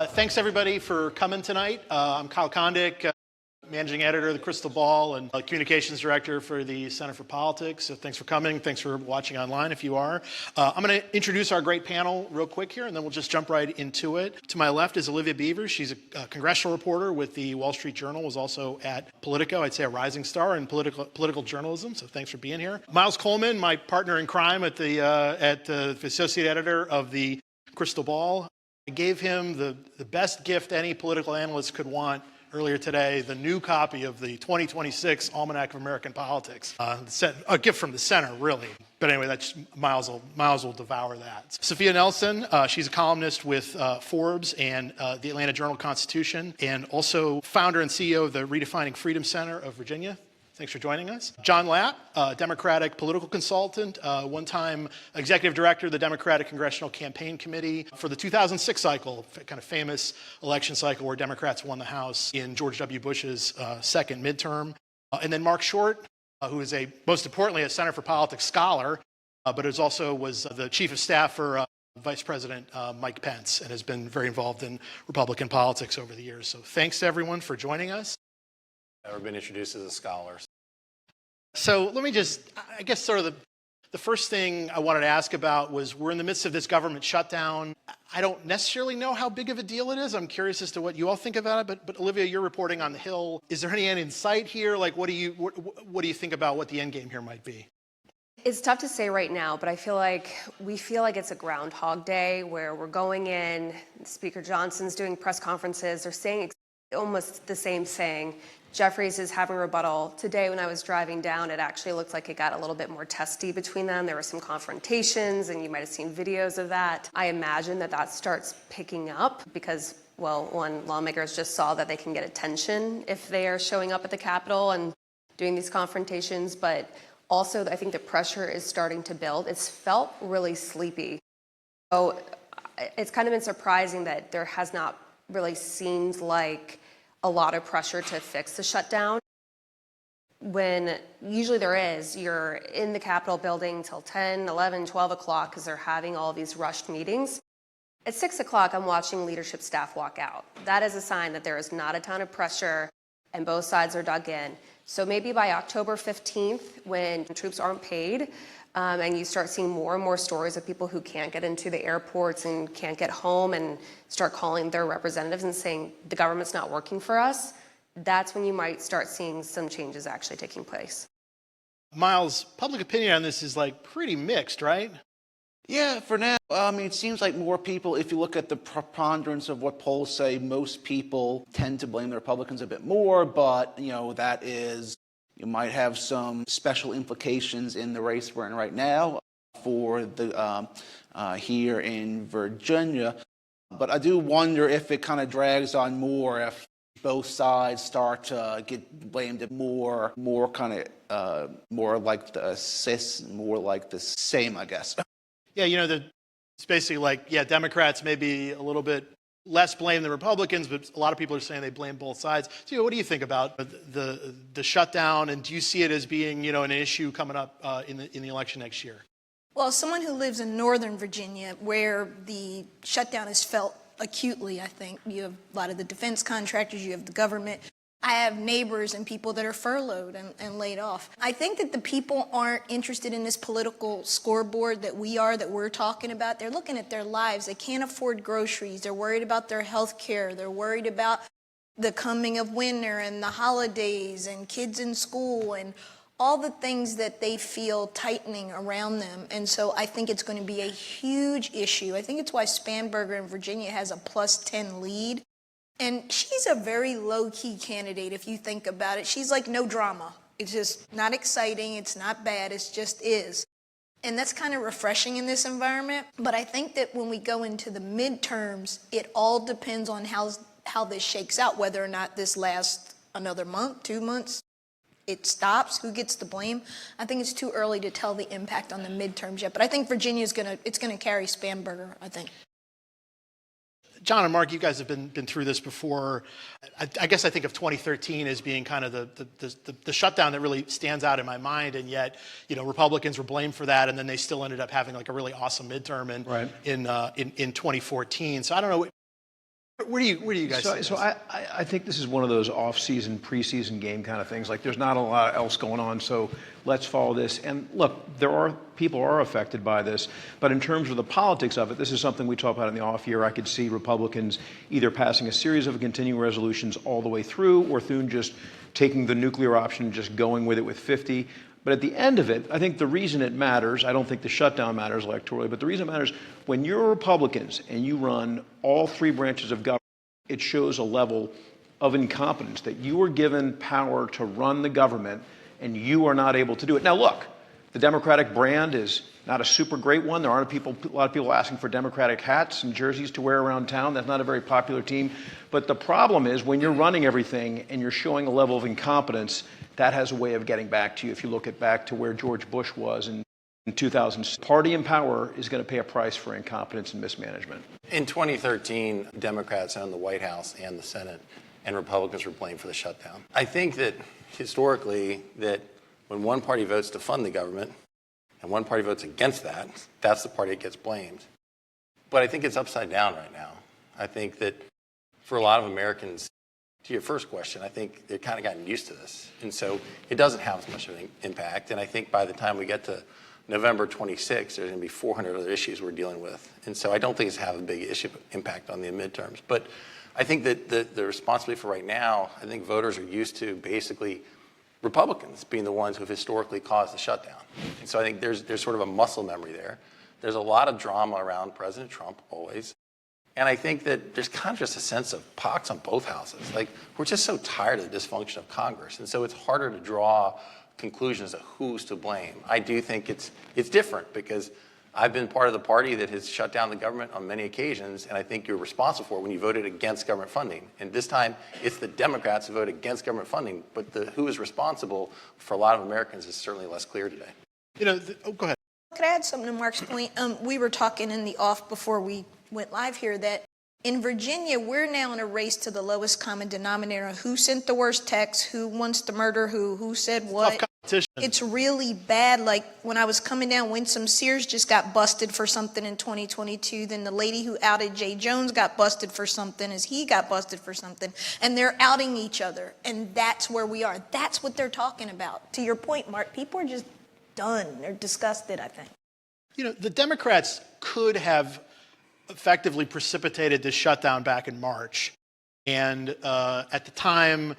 Thanks everybody for coming tonight. I'm Kyle Kondik, Managing Editor of the Crystal Ball and Communications Director for the Center for Politics. So thanks for coming. Thanks for watching online if you are. I'm going to introduce our great panel real quick here, and then we'll just jump right into it. To my left is Olivia Beavers. She's a congressional reporter with the Wall Street Journal, was also at Politico. I'd say a rising star in political journalism, so thanks for being here. Miles Coleman, my partner in crime at the Associate Editor of the Crystal Ball. I gave him the best gift any political analyst could want earlier today, the new copy of the 2026 Almanac of American Politics. A gift from the center, really. But anyway, that's Miles will devour that. Sophia Nelson, she's a columnist with Forbes and the Atlanta Journal-Constitution, and also founder and CEO of the Redefining Freedom Center of Virginia. Thanks for joining us. John Lapp, Democratic political consultant, one-time executive director of the Democratic Congressional Campaign Committee for the 2006 cycle, kind of famous election cycle where Democrats won the House in George W. Bush's second midterm. And then Mark Short, who is most importantly, a Center for Politics scholar, but was the chief of staff for Vice President Mike Pence and has been very involved in Republican politics over the years. So thanks to everyone for joining us. Never been introduced as a scholar. So let me I guess sort of the first thing I wanted to ask about was we're in the midst of this government shutdown. I don't necessarily know how big of a deal it is. I'm curious as to what you all think about it. But Olivia, you're reporting on the Hill. Is there any end in sight here? Like, what do you think about what the end game here might be? It's tough to say right now, but we feel like it's a Groundhog Day where we're going in, Speaker Johnson's doing press conferences, they're saying almost the same thing. Jeffries is having a rebuttal. Today when I was driving down, it actually looked like it got a little bit more testy between them. There were some confrontations, and you might have seen videos of that. I imagine that starts picking up because, well, one, lawmakers just saw that they can get attention if they are showing up at the Capitol and doing these confrontations, but also I think the pressure is starting to build. It's felt really sleepy. So it's kind of been surprising that there has not really seemed like a lot of pressure to fix the shutdown. When usually there is, you're in the Capitol building till 10, 11, 12 o'clock because they're having all these rushed meetings. At 6 o'clock, I'm watching leadership staff walk out. That is a sign that there is not a ton of pressure and both sides are dug in. So maybe by October 15th, when troops aren't paid, and you start seeing more and more stories of people who can't get into the airports and can't get home and start calling their representatives and saying, the government's not working for us, that's when you might start seeing some changes actually taking place. Miles, public opinion on this is pretty mixed, right? Yeah, for now. It seems like more people, if you look at the preponderance of what polls say, most people tend to blame the Republicans a bit more, but, that is... You might have some special implications in the race we're in right now for the here in Virginia. But I do wonder if it kind of drags on more, if both sides start to get blamed more like the same, I guess. Yeah, it's basically Democrats may be a little bit less blame than Republicans, but a lot of people are saying they blame both sides. So what do you think about the shutdown, and do you see it as being an issue coming up in the election next year? Well, as someone who lives in Northern Virginia, where the shutdown is felt acutely, I think, you have a lot of the defense contractors, you have the government. I have neighbors and people that are furloughed and laid off. I think that the people aren't interested in this political scoreboard that we're talking about. They're looking at their lives. They can't afford groceries. They're worried about their health care. They're worried about the coming of winter and the holidays and kids in school and all the things that they feel tightening around them. And so I think it's going to be a huge issue. I think it's why Spanberger in Virginia has a +10 lead. And she's a very low-key candidate, if you think about it. She's like no drama. It's just not exciting. It's not bad. It just is. And that's kind of refreshing in this environment. But I think that when we go into the midterms, it all depends on how this shakes out, whether or not this lasts another month, 2 months. It stops. Who gets the blame? I think it's too early to tell the impact on the midterms yet. But I think Virginia's going to carry Spanberger, I think. John and Mark, you guys have been through this before. I guess I think of 2013 as being kind of the shutdown that really stands out in my mind, and yet, Republicans were blamed for that, and then they still ended up having a really awesome midterm in 2014. So I don't know Where do you guys see So this? I think this is one of those off-season, preseason game kind of things. Like there's not a lot else going on, so let's follow this. And look, people are affected by this, but in terms of the politics of it, this is something we talk about in the off year. I could see Republicans either passing a series of continuing resolutions all the way through, or Thune just taking the nuclear option and just going with it with 50. But at the end of it, I think the reason it matters, I don't think the shutdown matters electorally, but the reason it matters, when you're Republicans and you run all three branches of government, it shows a level of incompetence, that you were given power to run the government and you are not able to do it. Now look, the Democratic brand is not a super great one. There aren't a lot of people asking for Democratic hats and jerseys to wear around town. That's not a very popular team. But the problem is when you're running everything and you're showing a level of incompetence, that has a way of getting back to you. If you look back to where George Bush was in 2000, party in power is going to pay a price for incompetence and mismanagement. In 2013, Democrats owned the White House and the Senate, and Republicans were blamed for the shutdown. I think that historically, that when one party votes to fund the government and one party votes against that, that's the party that gets blamed. But I think it's upside down right now. I think that for a lot of Americans, to your first question, I think they've kind of gotten used to this. And so it doesn't have as much of an impact. And I think by the time we get to November 26th, there's going to be 400 other issues we're dealing with. And so I don't think it's have a big impact on the midterms. But I think that the responsibility for right now, I think voters are used to basically Republicans being the ones who have historically caused the shutdown. And so I think there's sort of a muscle memory there. There's a lot of drama around President Trump always. And I think that there's kind of just a sense of pox on both houses. Like, we're just so tired of the dysfunction of Congress. And so it's harder to draw conclusions of who's to blame. I do think it's different because I've been part of the party that has shut down the government on many occasions, and I think you're responsible for it when you voted against government funding. And this time, it's the Democrats who voted against government funding, but who is responsible for a lot of Americans is certainly less clear today. Go ahead. Could I add something to Mark's point? We were talking in the off before we went live here that in Virginia, we're now in a race to the lowest common denominator. Who sent the worst text? Who wants to murder who said what? Tough competition. It's really bad. Like when I was coming down, Winsome Sears just got busted for something in 2022. Then the lady who outed Jay Jones got busted for something as he got busted for something. And they're outing each other. And that's where we are. That's what they're talking about. To your point, Mark, people are just done. They're disgusted, I think. The Democrats could have effectively precipitated this shutdown back in March. And at the time,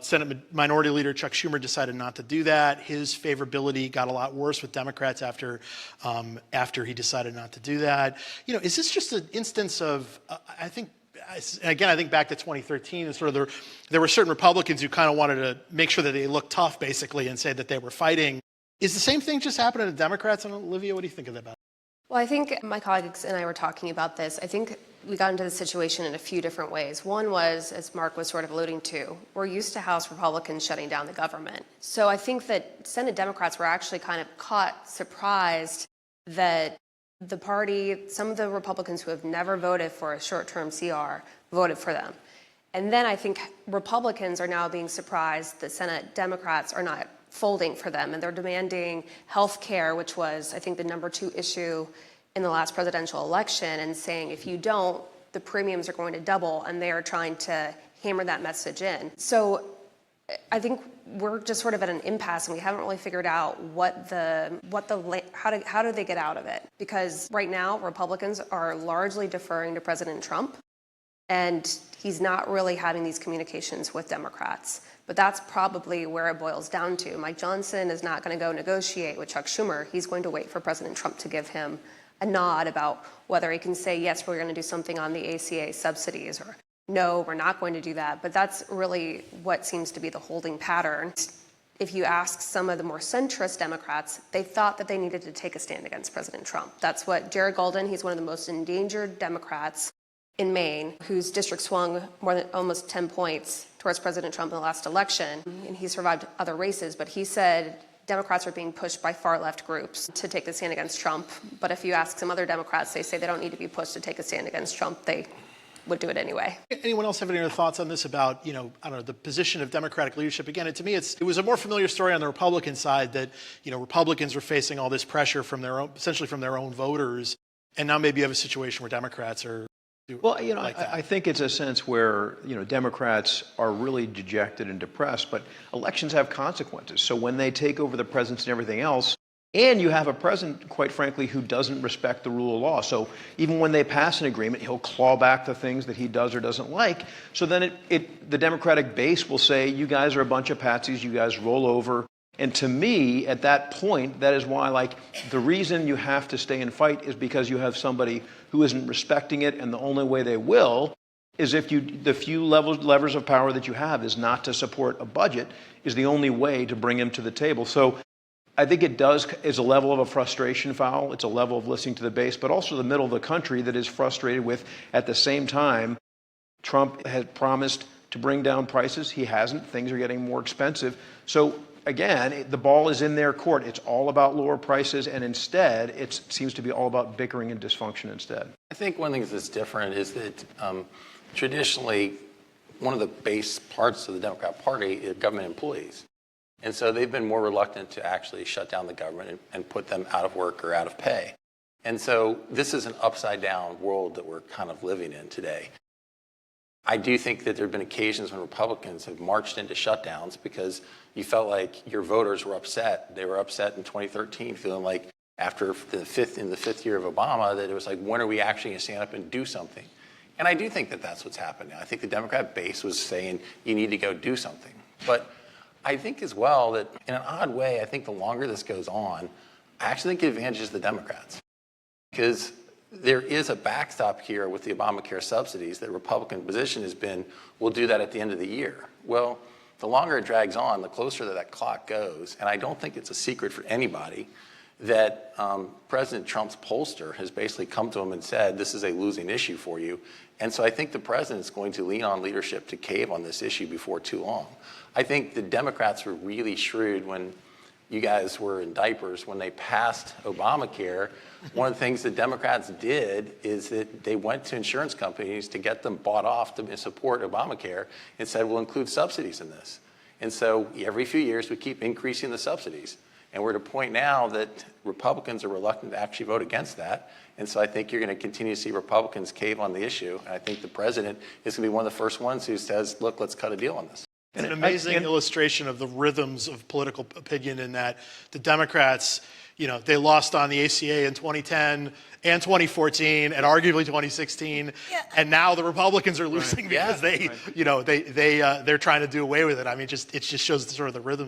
Senate Minority Leader Chuck Schumer decided not to do that. His favorability got a lot worse with Democrats after he decided not to do that. Is this just an instance of, I think back to 2013, and sort of there were certain Republicans who kind of wanted to make sure that they looked tough, basically, and say that they were fighting. Is the same thing just happening to Democrats? And Olivia, what do you think of that? Well, I think my colleagues and I were talking about this. I think we got into the situation in a few different ways. One was, as Mark was sort of alluding to, we're used to House Republicans shutting down the government. So I think that Senate Democrats were actually kind of caught surprised that the party, some of the Republicans who have never voted for a short-term CR, voted for them. And then I think Republicans are now being surprised that Senate Democrats are not folding for them, and they're demanding health care, which was, I think, the #2 issue in the last presidential election, and saying if you don't, the premiums are going to double, and they are trying to hammer that message in. So I think we're just sort of at an impasse, and we haven't really figured out how do they get out of it? Because right now, Republicans are largely deferring to President Trump, and he's not really having these communications with Democrats. But that's probably where it boils down to. Mike Johnson is not going to go negotiate with Chuck Schumer. He's going to wait for President Trump to give him a nod about whether he can say, yes, we're going to do something on the ACA subsidies, or no, we're not going to do that. But that's really what seems to be the holding pattern. If you ask some of the more centrist Democrats, they thought that they needed to take a stand against President Trump. That's what Jared Golden, he's one of the most endangered Democrats in Maine, whose district swung more than almost 10 points towards President Trump in the last election, and he survived other races, but he said Democrats are being pushed by far-left groups to take a stand against Trump. But if you ask some other Democrats, they say they don't need to be pushed to take a stand against Trump. They would do it anyway. Anyone else have any other thoughts on this about, the position of Democratic leadership? Again, to me, it was a more familiar story on the Republican side that, Republicans were facing all this pressure from essentially from their own voters. And now maybe you have a situation where Democrats are Well, like that? I think it's a sense where, Democrats are really dejected and depressed, but elections have consequences. So when they take over the presidency and everything else, and you have a president, quite frankly, who doesn't respect the rule of law. So even when they pass an agreement, he'll claw back the things that he does or doesn't like. So then the Democratic base will say, you guys are a bunch of patsies, you guys roll over. And to me, at that point, that is why, the reason you have to stay and fight is because you have somebody who isn't respecting it, and the only way they will is if the few levers of power that you have is not to support a budget, is the only way to bring him to the table. So I think it is a level of a frustration foul. It's a level of listening to the base, but also the middle of the country that is frustrated with, at the same time, Trump had promised to bring down prices. He hasn't. Things are getting more expensive. So again, the ball is in their court. It's all about lower prices, and instead, it seems to be all about bickering and dysfunction instead. I think one thing that's different is that traditionally, one of the base parts of the Democrat Party is government employees. And so they've been more reluctant to actually shut down the government and put them out of work or out of pay. And so this is an upside down world that we're kind of living in today. I do think that there have been occasions when Republicans have marched into shutdowns because you felt like your voters were upset. They were upset in 2013, feeling like after the fifth year of Obama, that it was like, when are we actually going to stand up and do something? And I do think that that's what's happening. I think the Democrat base was saying, you need to go do something. But I think as well that in an odd way, I think the longer this goes on, I actually think it advantages the Democrats. Because there is a backstop here with the Obamacare subsidies. The Republican position has been, we'll do that at the end of the year. Well, the longer it drags on, the closer that clock goes. And I don't think it's a secret for anybody that President Trump's pollster has basically come to him and said, this is a losing issue for you. And so I think the president's going to lean on leadership to cave on this issue before too long. I think the Democrats were really shrewd when you guys were in diapers. When they passed Obamacare, one of the things the Democrats did is that they went to insurance companies to get them bought off to support Obamacare and said, we'll include subsidies in this. And so every few years, we keep increasing the subsidies. And we're at a point now that Republicans are reluctant to actually vote against that. And so I think you're going to continue to see Republicans cave on the issue. And I think the president is going to be one of the first ones who says, look, let's cut a deal on this. It's an amazing illustration of the rhythms of political opinion in that the Democrats, they lost on the ACA in 2010 and 2014 and arguably 2016. Yeah. And now the Republicans are losing because they're trying to do away with it. I mean, it just shows sort of the rhythm.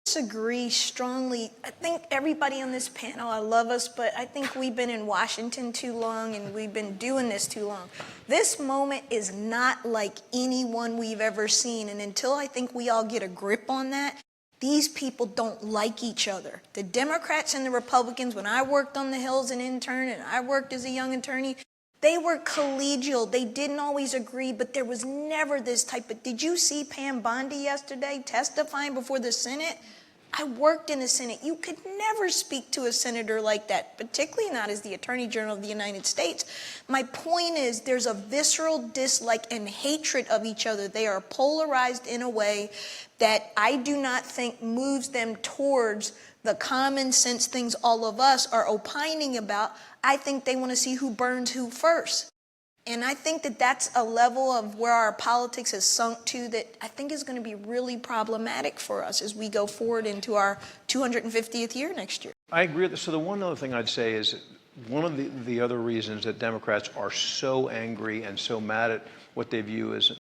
Disagree strongly. I think everybody on this panel, I love us, but I think we've been in Washington too long and we've been doing this too long. This moment is not like any one we've ever seen, and until I think we all get a grip on that, these people don't like each other. The Democrats and the Republicans, when I worked on the Hill as an intern and I worked as a young attorney, they were collegial. They didn't always agree, but there was never this type of... Did you see Pam Bondi yesterday testifying before the Senate? I worked in the Senate. You could never speak to a senator like that, particularly not as the Attorney General of the United States. My point is there's a visceral dislike and hatred of each other. They are polarized in a way that I do not think moves them towards the common sense things all of us are opining about. I think they want to see who burns who first. And I think that that's a level of where our politics has sunk to that I think is going to be really problematic for us as we go forward into our 250th year next year. I agree with this. So the one other thing I'd say is one of the other reasons that Democrats are so angry and so mad at what they view as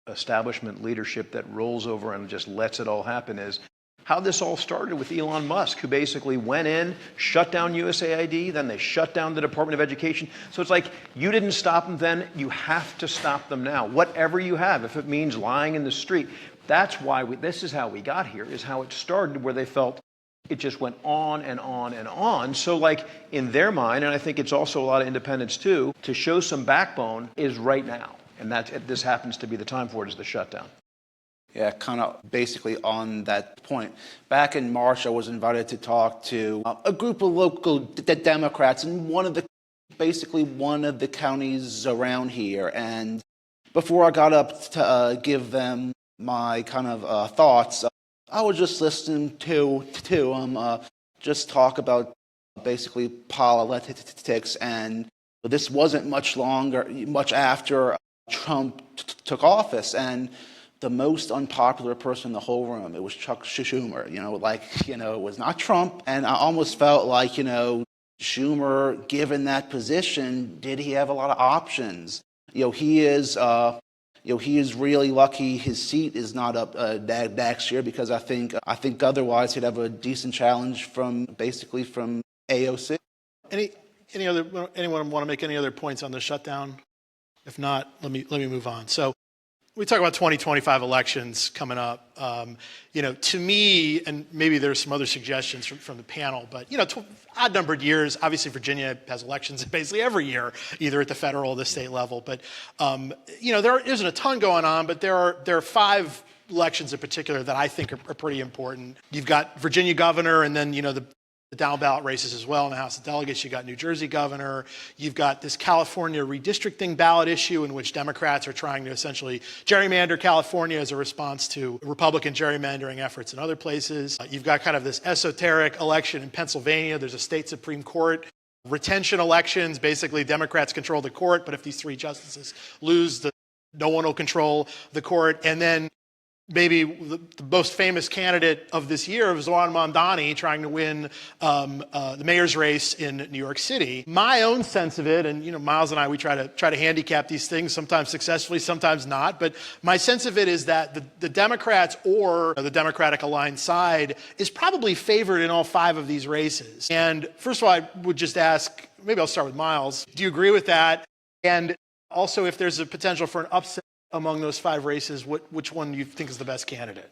establishment leadership that rolls over and just lets it all happen is how this all started with Elon Musk, who basically went in, shut down USAID, then they shut down the Department of Education. So it's like, you didn't stop them then, you have to stop them now. Whatever you have, if it means lying in the street. That's why this is how we got here, is how it started, where they felt it just went on and on and on. So like in their mind, and I think it's also a lot of independents too, to show some backbone is right now. And this happens to be the time for it, is the shutdown. Yeah, kind of basically on that point. Back in March, I was invited to talk to a group of local Democrats in one of the counties around here. And before I got up to give them my kind of thoughts, I was just listening to just talk about basically politics and this wasn't much after Trump took office, and the most unpopular person in the whole room, it was Chuck Schumer. It was not Trump, and I almost felt like, Schumer, given that position, did he have a lot of options? He is really lucky his seat is not up next year, because I think otherwise he'd have a decent challenge from AOC. Anyone want to make any other points on the shutdown? If not, let me move on. So we talk about 2025 elections coming up. To me, and maybe there's some other suggestions from the panel, but odd-numbered years. Obviously, Virginia has elections basically every year, either at the federal or the state level. But there isn't a ton going on, but there are 5 elections in particular that I think are pretty important. You've got Virginia governor, and then the down ballot races as well in the House of Delegates. You've got New Jersey governor. You've got this California redistricting ballot issue in which Democrats are trying to essentially gerrymander California as a response to Republican gerrymandering efforts in other places. You've got kind of this esoteric election in Pennsylvania. There's a state Supreme Court. Retention elections, basically Democrats control the court, but if these 3 justices lose, no one will control the court. And then maybe the most famous candidate of this year was Zoran Mondani trying to win the mayor's race in New York City. My own sense of it, and Miles and I, we try to handicap these things, sometimes successfully, sometimes not. But my sense of it is that the Democrats or the Democratic aligned side is probably favored in all 5 of these races. And first of all, I would just ask, maybe I'll start with Miles. Do you agree with that? And also, if there's a potential for an upset among those 5 races, which one do you think is the best candidate?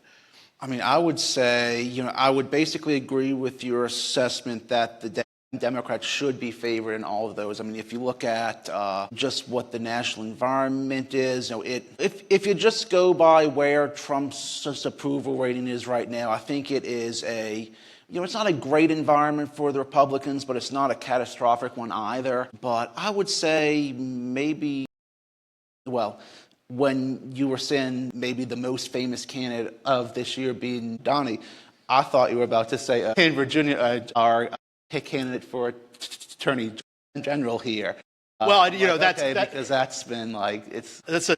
I mean, I would say, I would basically agree with your assessment that the Democrats should be favored in all of those. I mean, if you look at just what the national environment is, if you just go by where Trump's approval rating is right now, I think it is it's not a great environment for the Republicans, but it's not a catastrophic one either. But I would say maybe, when you were saying maybe the most famous candidate of this year being Donnie, I thought you were about to say in Virginia, our candidate for Attorney General here. Because that's been that's a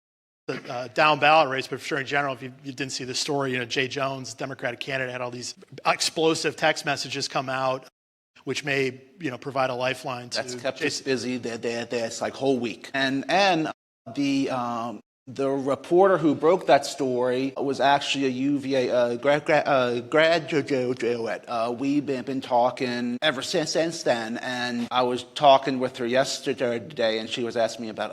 down ballot race, but for Attorney General, if you didn't see the story, Jay Jones, Democratic candidate, had all these explosive text messages come out, which may provide a lifeline to. That's kept us busy. That's whole week, and the reporter who broke that story was actually a UVA graduate. We've been talking ever since then, and I was talking with her yesterday, and she was asking me about,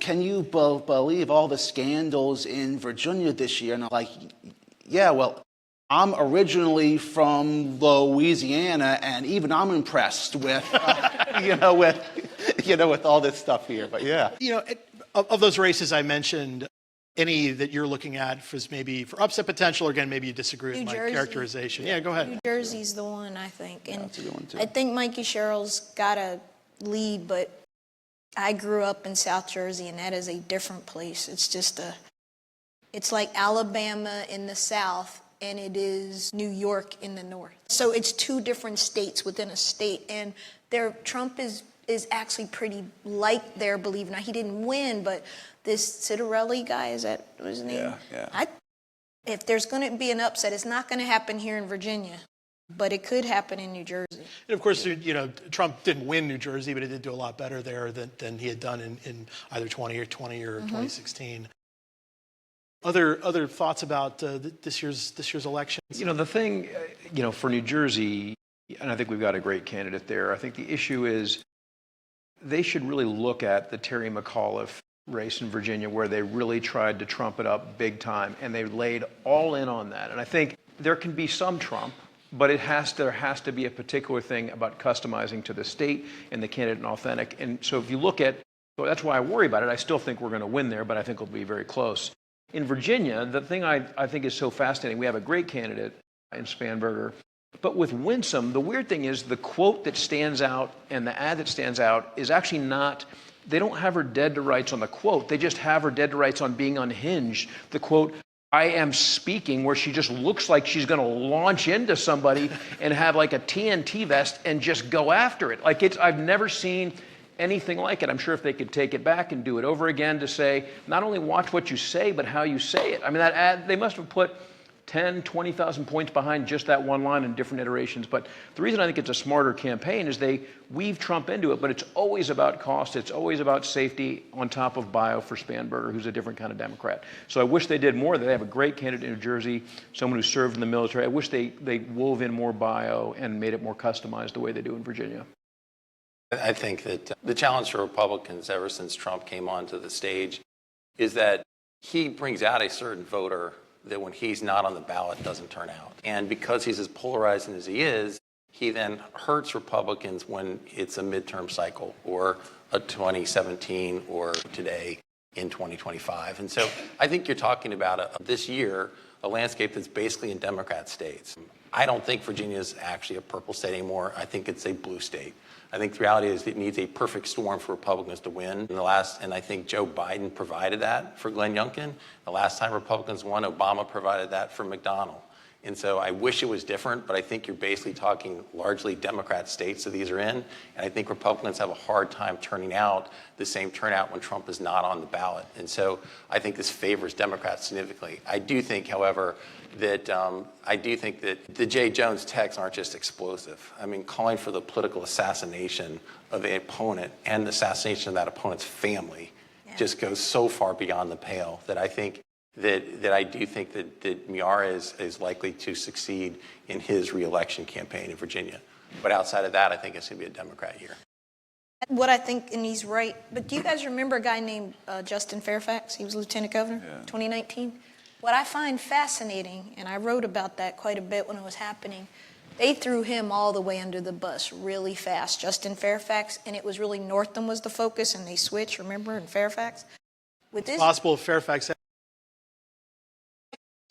can you believe all the scandals in Virginia this year? And I'm like, yeah, well, I'm originally from Louisiana, and even I'm impressed with, with all this stuff here. But yeah, Of those races I mentioned, any that you're looking at for maybe for upset potential, or again, maybe you disagree with my characterization. Yeah, go ahead. New Jersey's the one, I think. And that's a good one too. I think Mikey Sherrill's got a lead, but I grew up in South Jersey, and that is a different place. It's like Alabama in the South, and it is New York in the North. So it's 2 different states within a state, and Trump is actually pretty light there, believe it or not. He didn't win, but this Citarelli guy, is that what his name? Yeah. If there's going to be an upset, it's not going to happen here in Virginia, but it could happen in New Jersey. And of course, Trump didn't win New Jersey, but he did do a lot better there than he had done in either 2020 or 2016. Other thoughts about this year's elections? The thing, for New Jersey, and I think we've got a great candidate there. I think the issue is they should really look at the Terry McAuliffe race in Virginia, where they really tried to trump it up big time, and they laid all in on that. And I think there can be some Trump, but there has to be a particular thing about customizing to the state and the candidate and authentic. And so if you look at, that's why I worry about it. I still think we're going to win there, but I think it'll be very close. In Virginia, the thing I think is so fascinating, we have a great candidate in Spanberger. But with Winsome, the weird thing is the quote that stands out and the ad that stands out is actually not, they don't have her dead to rights on the quote. They just have her dead to rights on being unhinged. The quote, I am speaking, where she just looks like she's going to launch into somebody and have like a TNT vest and just go after it. I've never seen anything like it. I'm sure if they could take it back and do it over again to say, not only watch what you say, but how you say it. I mean, that ad, they must have put 10, 20,000 points behind just that one line in different iterations. But the reason I think it's a smarter campaign is they weave Trump into it, but it's always about cost. It's always about safety on top of bio for Spanberger, who's a different kind of Democrat. So I wish they did more. They have a great candidate in New Jersey, someone who served in the military. I wish they wove in more bio and made it more customized the way they do in Virginia. I think that the challenge for Republicans ever since Trump came onto the stage is that he brings out a certain voter that when he's not on the ballot doesn't turn out. And because he's as polarizing as he is, he then hurts Republicans when it's a midterm cycle or a 2017 or today in 2025. And so I think you're talking about this year, a landscape that's basically in Democrat states. I don't think Virginia is actually a purple state anymore. I think it's a blue state. I think the reality is it needs a perfect storm for Republicans to win. And I think Joe Biden provided that for Glenn Youngkin. The last time Republicans won, Obama provided that for McDonnell. And so I wish it was different, but I think you're basically talking largely Democrat states that these are in. And I think Republicans have a hard time turning out the same turnout when Trump is not on the ballot. And so I think this favors Democrats significantly. I do think, however, that the Jay Jones texts aren't just explosive. I mean, calling for the political assassination of an opponent and the assassination of that opponent's family just goes so far beyond the pale that I think that I do think that Miara is likely to succeed in his reelection campaign in Virginia. But outside of that, I think it's going to be a Democrat year. What I think, and he's right, but do you guys remember a guy named Justin Fairfax? He was lieutenant governor, 2019. What I find fascinating, and I wrote about that quite a bit when it was happening, they threw him all the way under the bus really fast, Justin Fairfax, and it was really Northam was the focus, and they switched, remember, in Fairfax? With this, Possible if Fairfax.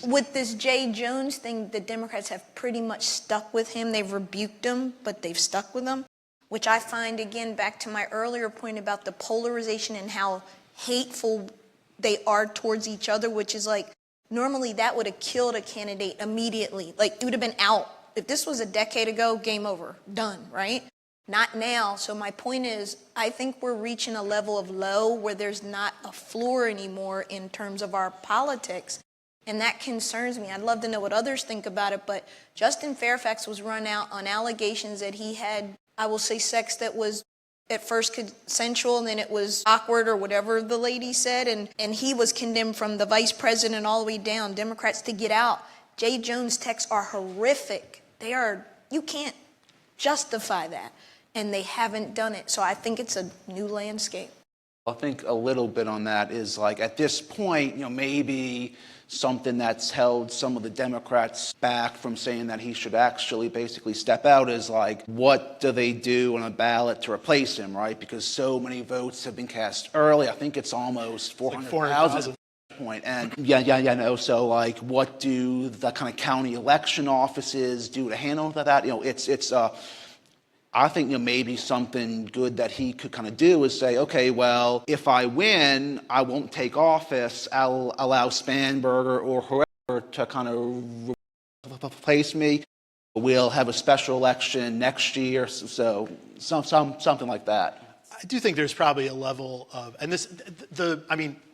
With this Jay Jones thing, the Democrats have pretty much stuck with him. They've rebuked him, but they've stuck with him, which I find, again, back to my earlier point about the polarization and how hateful they are towards each other, which is like, normally that would have killed a candidate immediately. Like, it would have been out. If this was a decade ago, game over, done, right? Not now. So my point is, I think we're reaching a level of low where there's not a floor anymore in terms of our politics. And that concerns me. I'd love to know what others think about it, but Justin Fairfax was run out on allegations that he had, I will say, sex that was at first consensual and then it was awkward or whatever the lady said, and he was condemned from the vice president all the way down, Democrats to get out. Jay Jones' texts are horrific. You can't justify that, and they haven't done it. So I think it's a new landscape. I think a little bit on that is like at this point, maybe something that's held some of the Democrats back from saying that he should actually basically step out is like, what do they do on a ballot to replace him, right? Because so many votes have been cast early. I think it's almost 400,000 at this point. And so like, what do the kind of county election offices do to handle that? I think maybe something good that he could kind of do is say, okay, well, if I win, I won't take office. I'll allow Spanberger or whoever to kind of replace me. We'll have a special election next year, so something like that. I do think there's probably a level of, and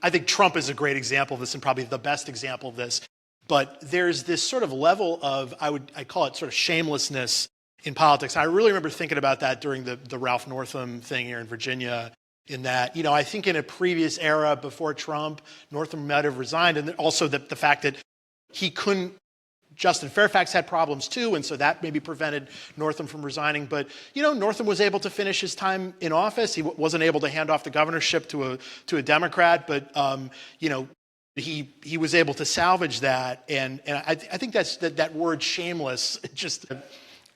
I think Trump is a great example of this and probably the best example of this, but there's this sort of level of, I call it sort of shamelessness in politics. I really remember thinking about that during the Ralph Northam thing here in Virginia, in that, I think in a previous era before Trump, Northam might have resigned, and also the fact that he couldn't, Justin Fairfax had problems too, and so that maybe prevented Northam from resigning. But, Northam was able to finish his time in office. He wasn't able to hand off the governorship to a Democrat, but, he was able to salvage that. And I think that word shameless,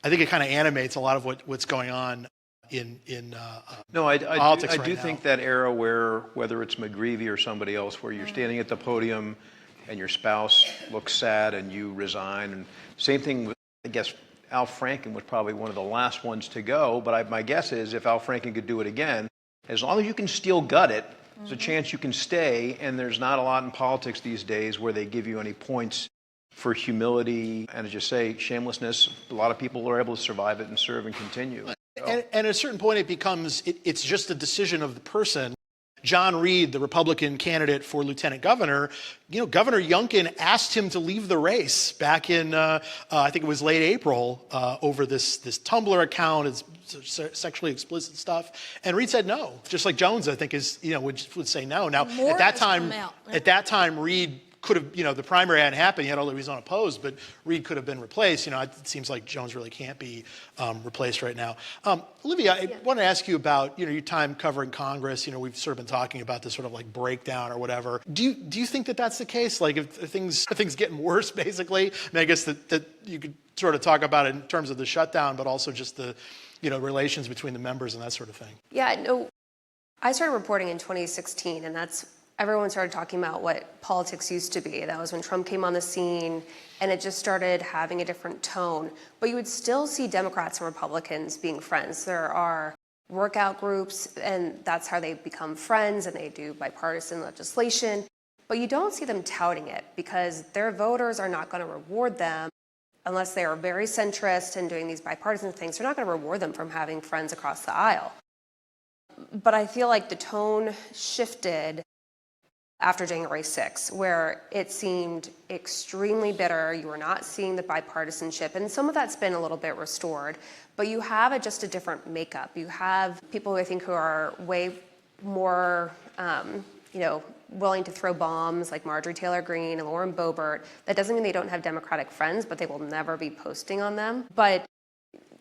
I think it kind of animates a lot of what's going on in politics right now. I do think that era where, whether it's McGreevey or somebody else, where you're standing at the podium and your spouse looks sad and you resign. And same thing with, I guess, Al Franken was probably one of the last ones to go. But my guess is if Al Franken could do it again, as long as you can still gut it, there's a chance you can stay. And there's not a lot in politics these days where they give you any points for humility and, as you say, shamelessness. A lot of people are able to survive it and serve and continue. And at a certain point, it becomes, it's just a decision of the person. John Reed, the Republican candidate for lieutenant governor, Governor Youngkin asked him to leave the race back in, I think it was late April, over this Tumblr account, it's sexually explicit stuff. And Reed said no, just like Jones, I think, would say no. Now, More at that has time, come out. Reed could have, the primary hadn't happened yet, although he was unopposed, but Reed could have been replaced. It seems like Jones really can't be replaced right now. Olivia, I want to ask you about, your time covering Congress. We've sort of been talking about this sort of like breakdown or whatever. Do you think that that's the case? Like if things getting worse, basically? I mean, I guess that you could sort of talk about it in terms of the shutdown, but also just the, relations between the members and that sort of thing. Yeah, no, I started reporting in 2016, and everyone started talking about what politics used to be. That was when Trump came on the scene, and it just started having a different tone. But you would still see Democrats and Republicans being friends. There are workout groups, and that's how they become friends, and they do bipartisan legislation. But you don't see them touting it, because their voters are not going to reward them unless they are very centrist and doing these bipartisan things. They're not going to reward them from having friends across the aisle. But I feel like the tone shifted after January 6th, where it seemed extremely bitter. You were not seeing the bipartisanship, and some of that's been a little bit restored, but you have just a different makeup. You have people who I think who are way more, willing to throw bombs, like Marjorie Taylor Greene and Lauren Boebert. That doesn't mean they don't have Democratic friends, but they will never be posting on them. But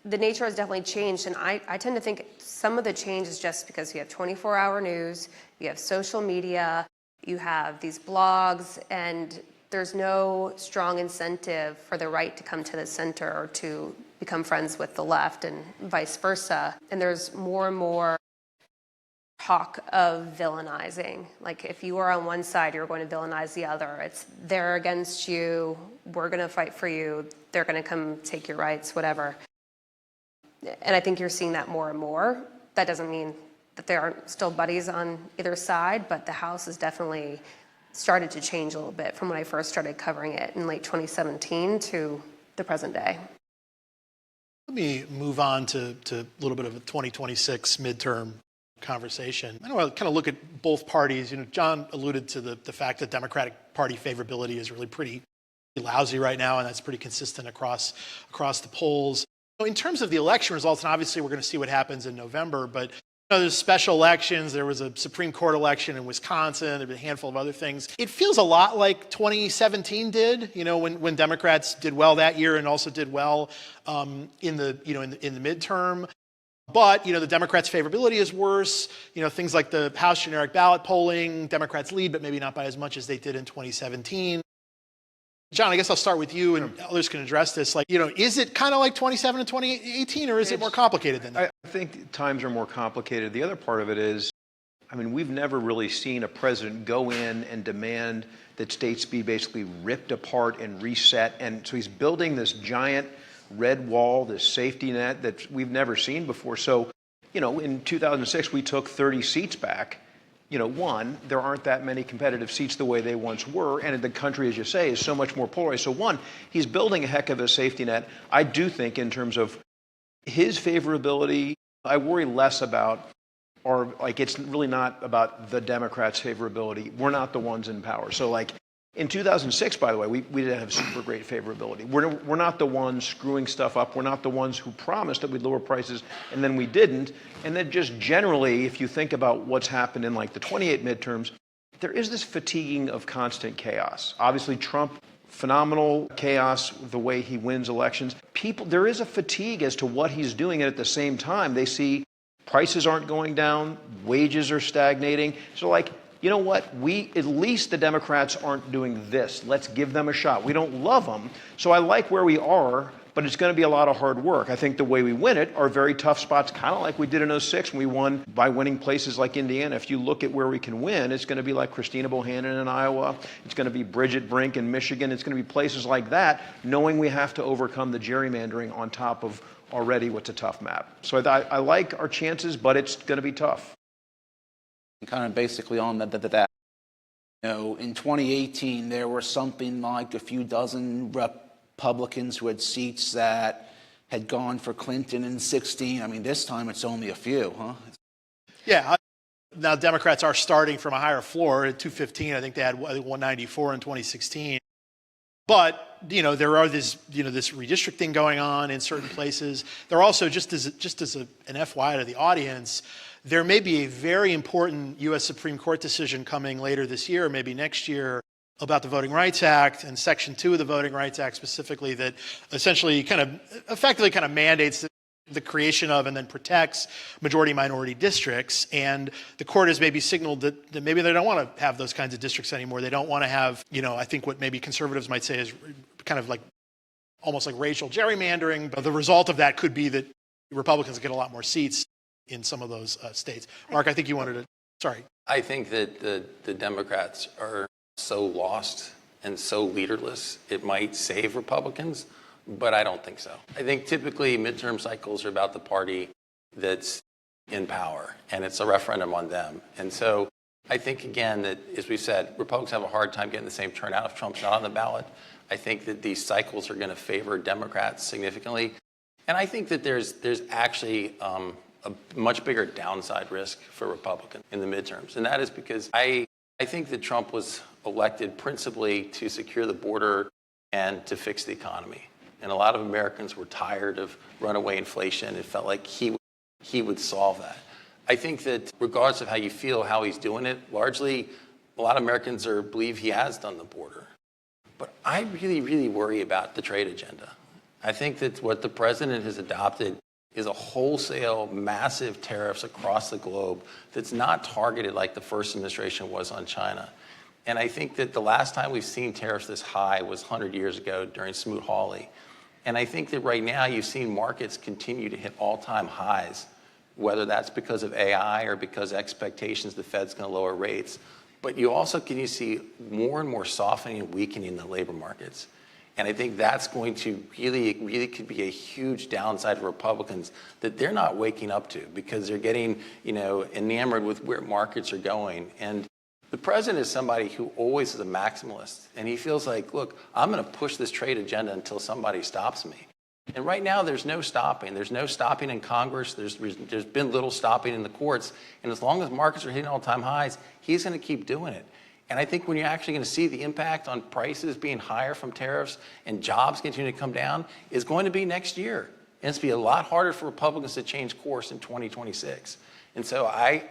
the nature has definitely changed, and I tend to think some of the change is just because you have 24-hour news, you have social media, you have these blogs, and there's no strong incentive for the right to come to the center or to become friends with the left and vice versa. And there's more and more talk of villainizing. Like if you are on one side, you're going to villainize the other. It's they're against you, we're going to fight for you, they're going to come take your rights, whatever. And I think you're seeing that more and more. That doesn't mean that there aren't still buddies on either side, but the House has definitely started to change a little bit from when I first started covering it in late 2017 to the present day. Let me move on to a little bit of a 2026 midterm conversation. I want to kind of look at both parties. John alluded to the fact that Democratic Party favorability is really pretty lousy right now, and that's pretty consistent across the polls. In terms of the election results, and obviously we're going to see what happens in November, but there's special elections. There was a Supreme Court election in Wisconsin. There were a handful of other things. It feels a lot like 2017 did, when Democrats did well that year and also did well in the midterm. But, the Democrats' favorability is worse. Things like the House generic ballot polling, Democrats lead, but maybe not by as much as they did in 2017. John, I guess I'll start with you, and others can address this. Is it kind of like 2017 and 2018, or is it more complicated than that? I think times are more complicated. The other part of it is, we've never really seen a president go in and demand that states be basically ripped apart and reset. And so he's building this giant red wall, this safety net that we've never seen before. So, in 2006, we took 30 seats back. One, there aren't that many competitive seats the way they once were, and the country, as you say, is so much more polarized. So one, he's building a heck of a safety net. I do think in terms of his favorability, I worry less about, it's really not about the Democrats' favorability. We're not the ones in power. So in 2006, by the way, we didn't have super great favorability. We're not the ones screwing stuff up. We're not the ones who promised that we'd lower prices, and then we didn't. And then just generally, if you think about what's happened in the 28 midterms, there is this fatiguing of constant chaos. Obviously, Trump, phenomenal chaos, the way he wins elections. There is a fatigue as to what he's doing, and at the same time, they see prices aren't going down, wages are stagnating. So you know what? At least the Democrats aren't doing this. Let's give them a shot. We don't love them. So I like where we are, but it's going to be a lot of hard work. I think the way we win it are very tough spots, kind of like we did in 2006 when we won by winning places like Indiana. If you look at where we can win, it's going to be like Christina Bohannon in Iowa. It's going to be Bridget Brink in Michigan. It's going to be places like that, knowing we have to overcome the gerrymandering on top of already what's a tough map. So I like our chances, but it's going to be tough. Kind of basically on that. In 2018, there were something like a few dozen Republicans who had seats that had gone for Clinton in 16. I mean, this time it's only a few, huh? Yeah. Now, Democrats are starting from a higher floor at 215. I think they had 194 in 2016. But, there are this redistricting going on in certain places. There are also, just as an FYI to the audience, there may be a very important U.S. Supreme Court decision coming later this year, maybe next year, about the Voting Rights Act and Section 2 of the Voting Rights Act specifically, that essentially effectively mandates the creation of and then protects majority-minority districts. And the court has maybe signaled that maybe they don't want to have those kinds of districts anymore. They don't want to have, I think what maybe conservatives might say is kind of like almost like racial gerrymandering. But the result of that could be that Republicans get a lot more seats in some of those states. Mark, I think you wanted to, sorry. I think that the Democrats are so lost and so leaderless, it might save Republicans, but I don't think so. I think typically midterm cycles are about the party that's in power, and it's a referendum on them. And so I think, again, that, as we said, Republicans have a hard time getting the same turnout if Trump's not on the ballot. I think that these cycles are going to favor Democrats significantly. And I think that there's actually a much bigger downside risk for Republicans in the midterms. And that is because I think that Trump was elected principally to secure the border and to fix the economy. And a lot of Americans were tired of runaway inflation. It felt like he would solve that. I think that regardless of how you feel, how he's doing it, largely a lot of Americans believe he has done the border. But I really, really worry about the trade agenda. I think that what the president has adopted is a wholesale, massive tariffs across the globe that's not targeted like the first administration was on China. And I think that the last time we've seen tariffs this high was 100 years ago during Smoot-Hawley. And I think that right now you've seen markets continue to hit all-time highs, whether that's because of AI or because expectations the Fed's going to lower rates. But you also can see more and more softening and weakening in the labor markets. And I think that's going to really could be a huge downside for Republicans that they're not waking up to because they're getting, enamored with where markets are going. And the president is somebody who always is a maximalist. And he feels like, look, I'm going to push this trade agenda until somebody stops me. And right now, there's no stopping. There's no stopping in Congress. There's been little stopping in the courts. And as long as markets are hitting all-time highs, he's going to keep doing it. And I think when you're actually going to see the impact on prices being higher from tariffs and jobs continue to come down is going to be next year. And it's going to be a lot harder for Republicans to change course in 2026. And so I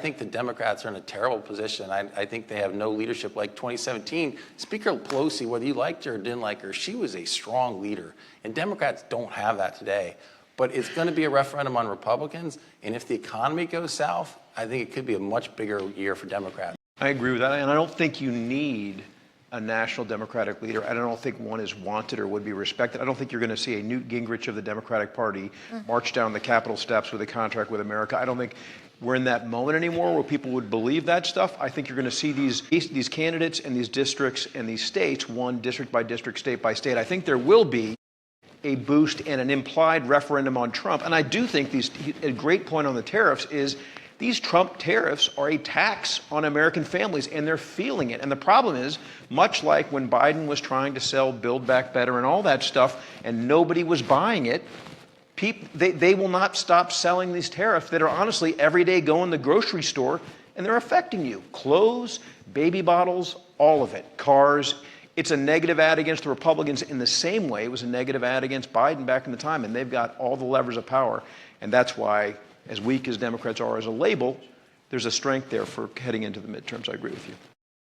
think the Democrats are in a terrible position. I think they have no leadership. Like 2017, Speaker Pelosi, whether you liked her or didn't like her, she was a strong leader. And Democrats don't have that today. But it's going to be a referendum on Republicans. And if the economy goes south, I think it could be a much bigger year for Democrats. I agree with that. And I don't think you need a national Democratic leader. I don't think one is wanted or would be respected. I don't think you're going to see a Newt Gingrich of the Democratic Party march down the Capitol steps with a contract with America. I don't think we're in that moment anymore where people would believe that stuff. I think you're going to see these candidates and these districts and these states won district by district, state by state. I think there will be a boost and an implied referendum on Trump. And I do think a great point on the tariffs is these Trump tariffs are a tax on American families, and they're feeling it. And the problem is, much like when Biden was trying to sell Build Back Better and all that stuff, and nobody was buying it, they will not stop selling these tariffs that are honestly every day go in the grocery store, and they're affecting you. Clothes, baby bottles, all of it. Cars. It's a negative ad against the Republicans in the same way it was a negative ad against Biden back in the time, and they've got all the levers of power. And that's why, as weak as Democrats are as a label, there's a strength there for heading into the midterms. I agree with you.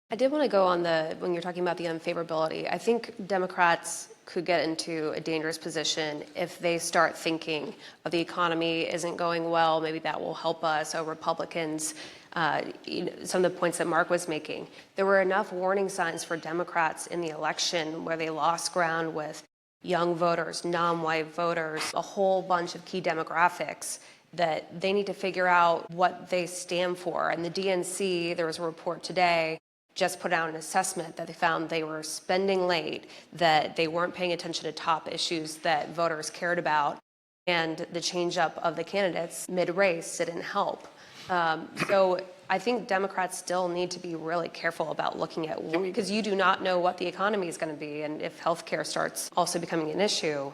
I did want to go on when you're talking about the unfavorability. I think Democrats could get into a dangerous position if they start thinking of the economy isn't going well, maybe that will help us, or Republicans, some of the points that Mark was making. There were enough warning signs for Democrats in the election where they lost ground with young voters, non-white voters, a whole bunch of key demographics that they need to figure out what they stand for. And the DNC, there was a report today, just put out an assessment that they found they were spending late, that they weren't paying attention to top issues that voters cared about, and the change up of the candidates mid-race didn't help. So I think Democrats still need to be really careful about looking at, because you do not know what the economy is going to be, and if healthcare starts also becoming an issue.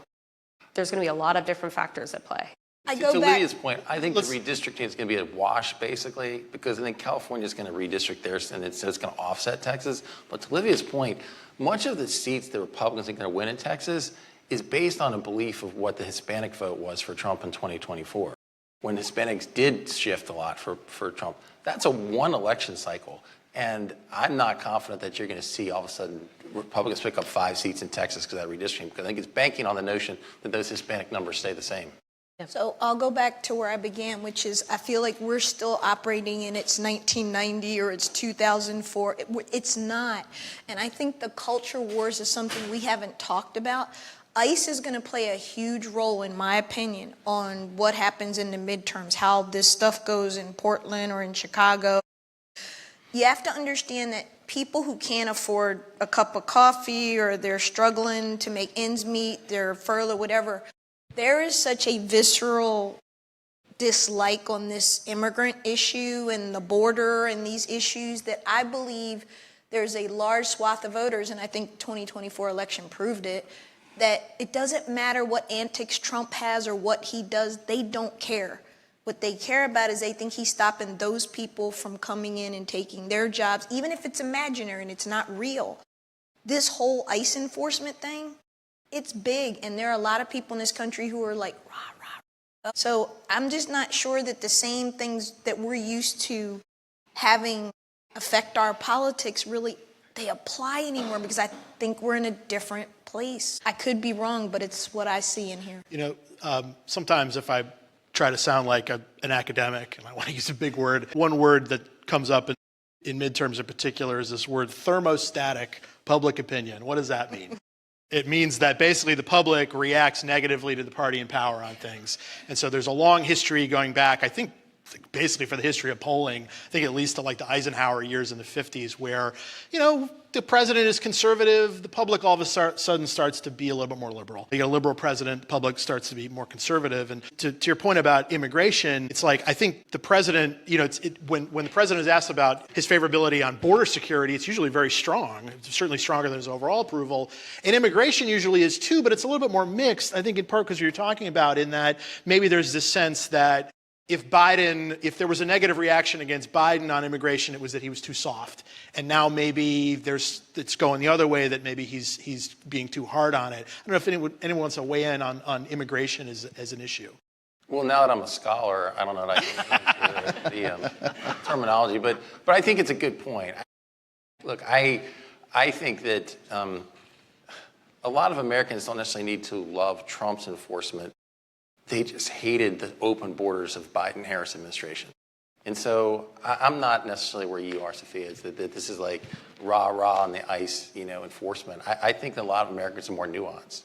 there's going to be a lot of different factors at play. I To go back. Lydia's point, I think the redistricting is going to be a wash, basically, because I think California is going to redistrict theirs, and so it's going to offset Texas. But to Lydia's point, much of the seats the Republicans are going to win in Texas is based on a belief of what the Hispanic vote was for Trump in 2024, when Hispanics did shift a lot for Trump. That's a one election cycle. And I'm not confident that you're going to see all of a sudden Republicans pick up 5 seats in Texas because of that redistricting, because I think it's banking on the notion that those Hispanic numbers stay the same. So I'll go back to where I began, which is I feel like we're still operating in it's 1990 or it's 2004. It's not. And I think the culture wars is something we haven't talked about. ICE is going to play a huge role, in my opinion, on what happens in the midterms, how this stuff goes in Portland or in Chicago. You have to understand that people who can't afford a cup of coffee or they're struggling to make ends meet, they're furloughed, whatever, there is such a visceral dislike on this immigrant issue and the border and these issues that I believe there's a large swath of voters, and I think 2024 election proved it, that it doesn't matter what antics Trump has or what he does, they don't care. What they care about is they think he's stopping those people from coming in and taking their jobs, even if it's imaginary and it's not real. This whole ICE enforcement thing, it's big, and there are a lot of people in this country who are like, rah, rah, rah. So I'm just not sure that the same things that we're used to having affect our politics really, they apply anymore, because I think we're in a different place. I could be wrong, but it's what I see in here. You know, sometimes if I try to sound like an academic, and I want to use a big word, one word that comes up in midterms in particular is this word thermostatic public opinion. What does that mean? It means that basically the public reacts negatively to the party in power on things. And so there's a long history going back, I think basically for the history of polling, I think at least to like the Eisenhower years in the 50s, where, you know, the president is conservative, the public all of a sudden starts to be a little bit more liberal. You get a liberal president, the public starts to be more conservative. And to your point about immigration, it's like, I think the president, you know, when the president is asked about his favorability on border security, it's usually very strong. It's certainly stronger than his overall approval. And immigration usually is too, but it's a little bit more mixed, I think in part because you're talking about, in that maybe there's this sense that if there was a negative reaction against Biden on immigration, it was that he was too soft. And now maybe it's going the other way, that maybe he's being too hard on it. I don't know if anyone wants to weigh in on immigration as an issue. Well, now that I'm a scholar, I don't know that I can the terminology, but I think it's a good point. Look, I think that a lot of Americans don't necessarily need to love Trump's enforcement. They just hated the open borders of Biden-Harris administration. And so I'm not necessarily where you are, Sophia, is that this is like rah-rah on the ICE, enforcement. I think that a lot of Americans are more nuanced,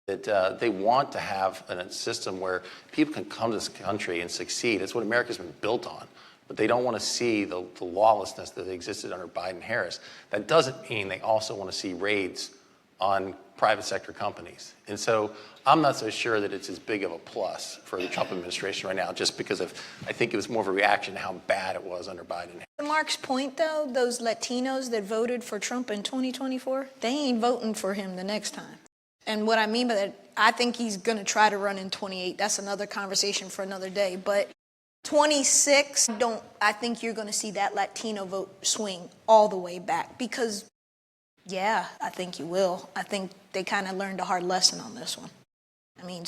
that they want to have a system where people can come to this country and succeed. It's what America's been built on. But they don't want to see the lawlessness that existed under Biden-Harris. That doesn't mean they also want to see raids on private sector companies. And so I'm not so sure that it's as big of a plus for the Trump administration right now, just because I think it was more of a reaction to how bad it was under Biden. To Mark's point, though, those Latinos that voted for Trump in 2024, they ain't voting for him the next time. And what I mean by that, I think he's going to try to run in 28. That's another conversation for another day. But 26, I think you're going to see that Latino vote swing all the way back, because yeah, I think you will. I think they kind of learned a hard lesson on this one. I mean,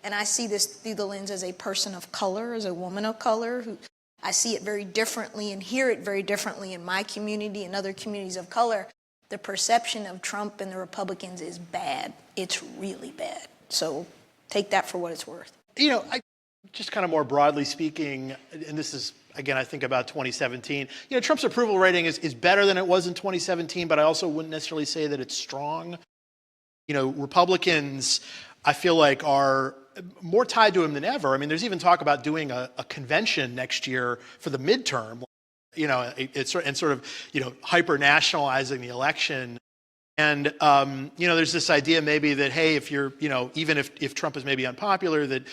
and I see this through the lens as a person of color, as a woman of color, who I see it very differently and hear it very differently in my community and other communities of color. The perception of Trump and the Republicans is bad. It's really bad. So take that for what it's worth. Just kind of more broadly speaking, and this is, again, I think about 2017. Trump's approval rating is better than it was in 2017, but I also wouldn't necessarily say that it's strong. Republicans, I feel like, are more tied to him than ever. I mean, there's even talk about doing a convention next year for the midterm, and sort of, hyper-nationalizing the election. And, there's this idea maybe that, hey, if you're, even if Trump is maybe unpopular, that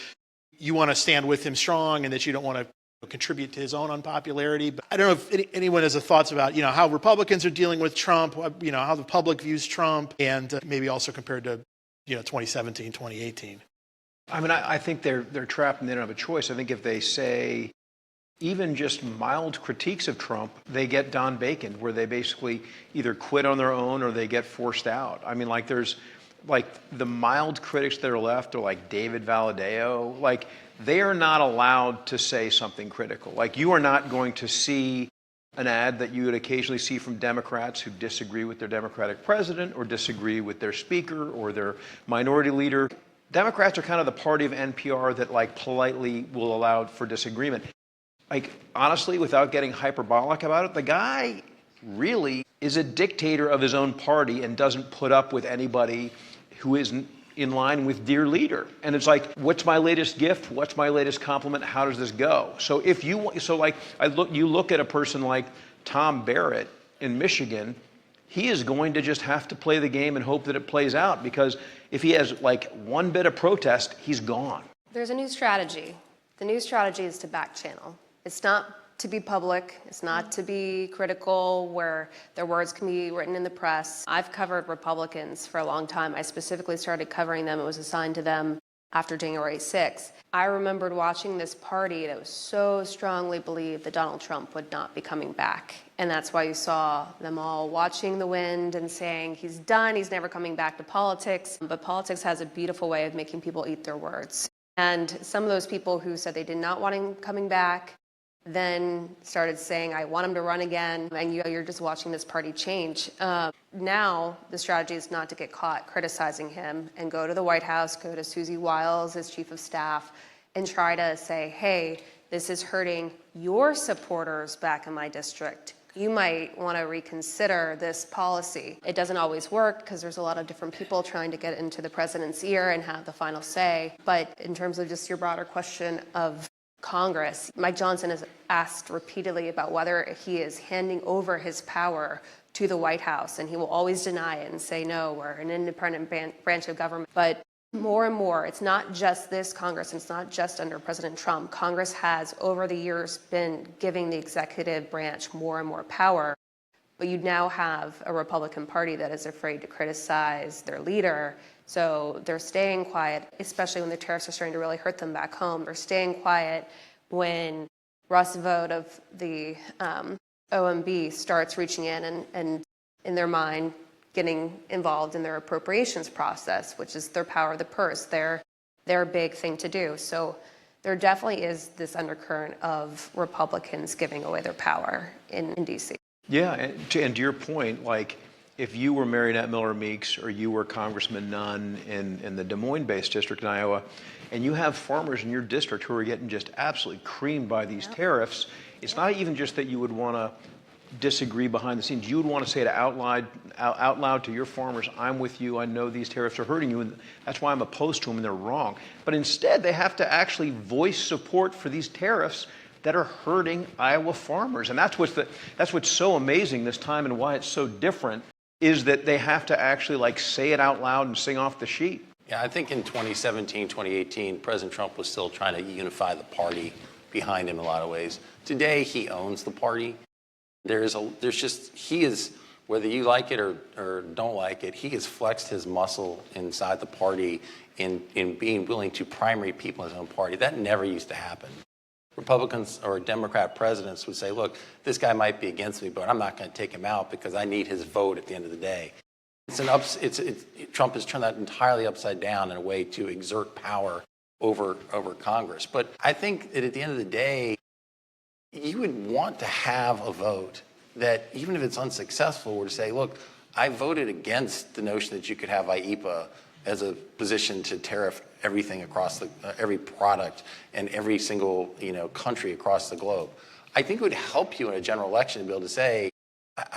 you want to stand with him strong and that you don't want to contribute to his own unpopularity. But I don't know if anyone has thoughts about, how Republicans are dealing with Trump, how the public views Trump, and maybe also compared to, 2017, 2018. I mean, I think they're trapped and they don't have a choice. I think if they say even just mild critiques of Trump, they get Don Bacon, where they basically either quit on their own or they get forced out. I mean, like there's like the mild critics that are left are like David Valadao. Like they are not allowed to say something critical. Like you are not going to see an ad that you would occasionally see from Democrats who disagree with their Democratic president or disagree with their speaker or their minority leader. Democrats are kind of the party of NPR that like politely will allow for disagreement. Like honestly, without getting hyperbolic about it, the guy really is a dictator of his own party and doesn't put up with anybody who isn't in line with dear leader. And it's like, what's my latest gift? What's my latest compliment? How does this go? So if you, so like you look at a person like Tom Barrett in Michigan, he is going to just have to play the game and hope that it plays out, because if he has like one bit of protest, he's gone. There's a new strategy. The new strategy is to back channel. It's not to be public. It's not to be critical where their words can be written in the press. I've covered Republicans for a long time. I specifically started covering them. It was assigned to them after January 6th. I remembered watching this party that was so strongly believed that Donald Trump would not be coming back. And that's why you saw them all watching the wind and saying, he's done, he's never coming back to politics. But politics has a beautiful way of making people eat their words. And some of those people who said they did not want him coming back then started saying, I want him to run again. And you're just watching this party change. Now, the strategy is not to get caught criticizing him and go to the White House, go to Susie Wiles as chief of staff, and try to say, hey, this is hurting your supporters back in my district. You might want to reconsider this policy. It doesn't always work because there's a lot of different people trying to get into the president's ear and have the final say. But in terms of just your broader question of Congress, Mike Johnson has asked repeatedly about whether he is handing over his power to the White House, and he will always deny it and say, no, we're an independent branch of government. But more and more, it's not just this Congress, and it's not just under President Trump. Congress has, over the years, been giving the executive branch more and more power. But you now have a Republican Party that is afraid to criticize their leader. So they're staying quiet, especially when the tariffs are starting to really hurt them back home. They're staying quiet when Russ Vought of the OMB starts reaching in and in their mind, getting involved in their appropriations process, which is their power of the purse, their big thing to do. So there definitely is this undercurrent of Republicans giving away their power in D.C. Yeah, and to your point, like if you were Marionette Miller Meeks or you were Congressman Nunn in the Des Moines-based district in Iowa, and you have farmers in your district who are getting just absolutely creamed by these tariffs, it's not even just that you would want to disagree behind the scenes. You would want to say it out loud to your farmers, I'm with you, I know these tariffs are hurting you, and that's why I'm opposed to them, and they're wrong. But instead, they have to actually voice support for these tariffs that are hurting Iowa farmers. And that's what's so amazing this time and why it's so different, is that they have to actually like say it out loud and sing off the sheet. Yeah, I think in 2017, 2018, President Trump was still trying to unify the party behind him in a lot of ways. Today, he owns the party. He is, whether you like it or don't like it, he has flexed his muscle inside the party in being willing to primary people in his own party. That never used to happen. Republicans or Democrat presidents would say, look, this guy might be against me, but I'm not going to take him out because I need his vote at the end of the day. Trump has turned that entirely upside down in a way to exert power over Congress. But I think that at the end of the day, you would want to have a vote that, even if it's unsuccessful, were to say, look, I voted against the notion that you could have IEEPA as a position to tariff everything across every product and every single country across the globe. I think it would help you in a general election to be able to say,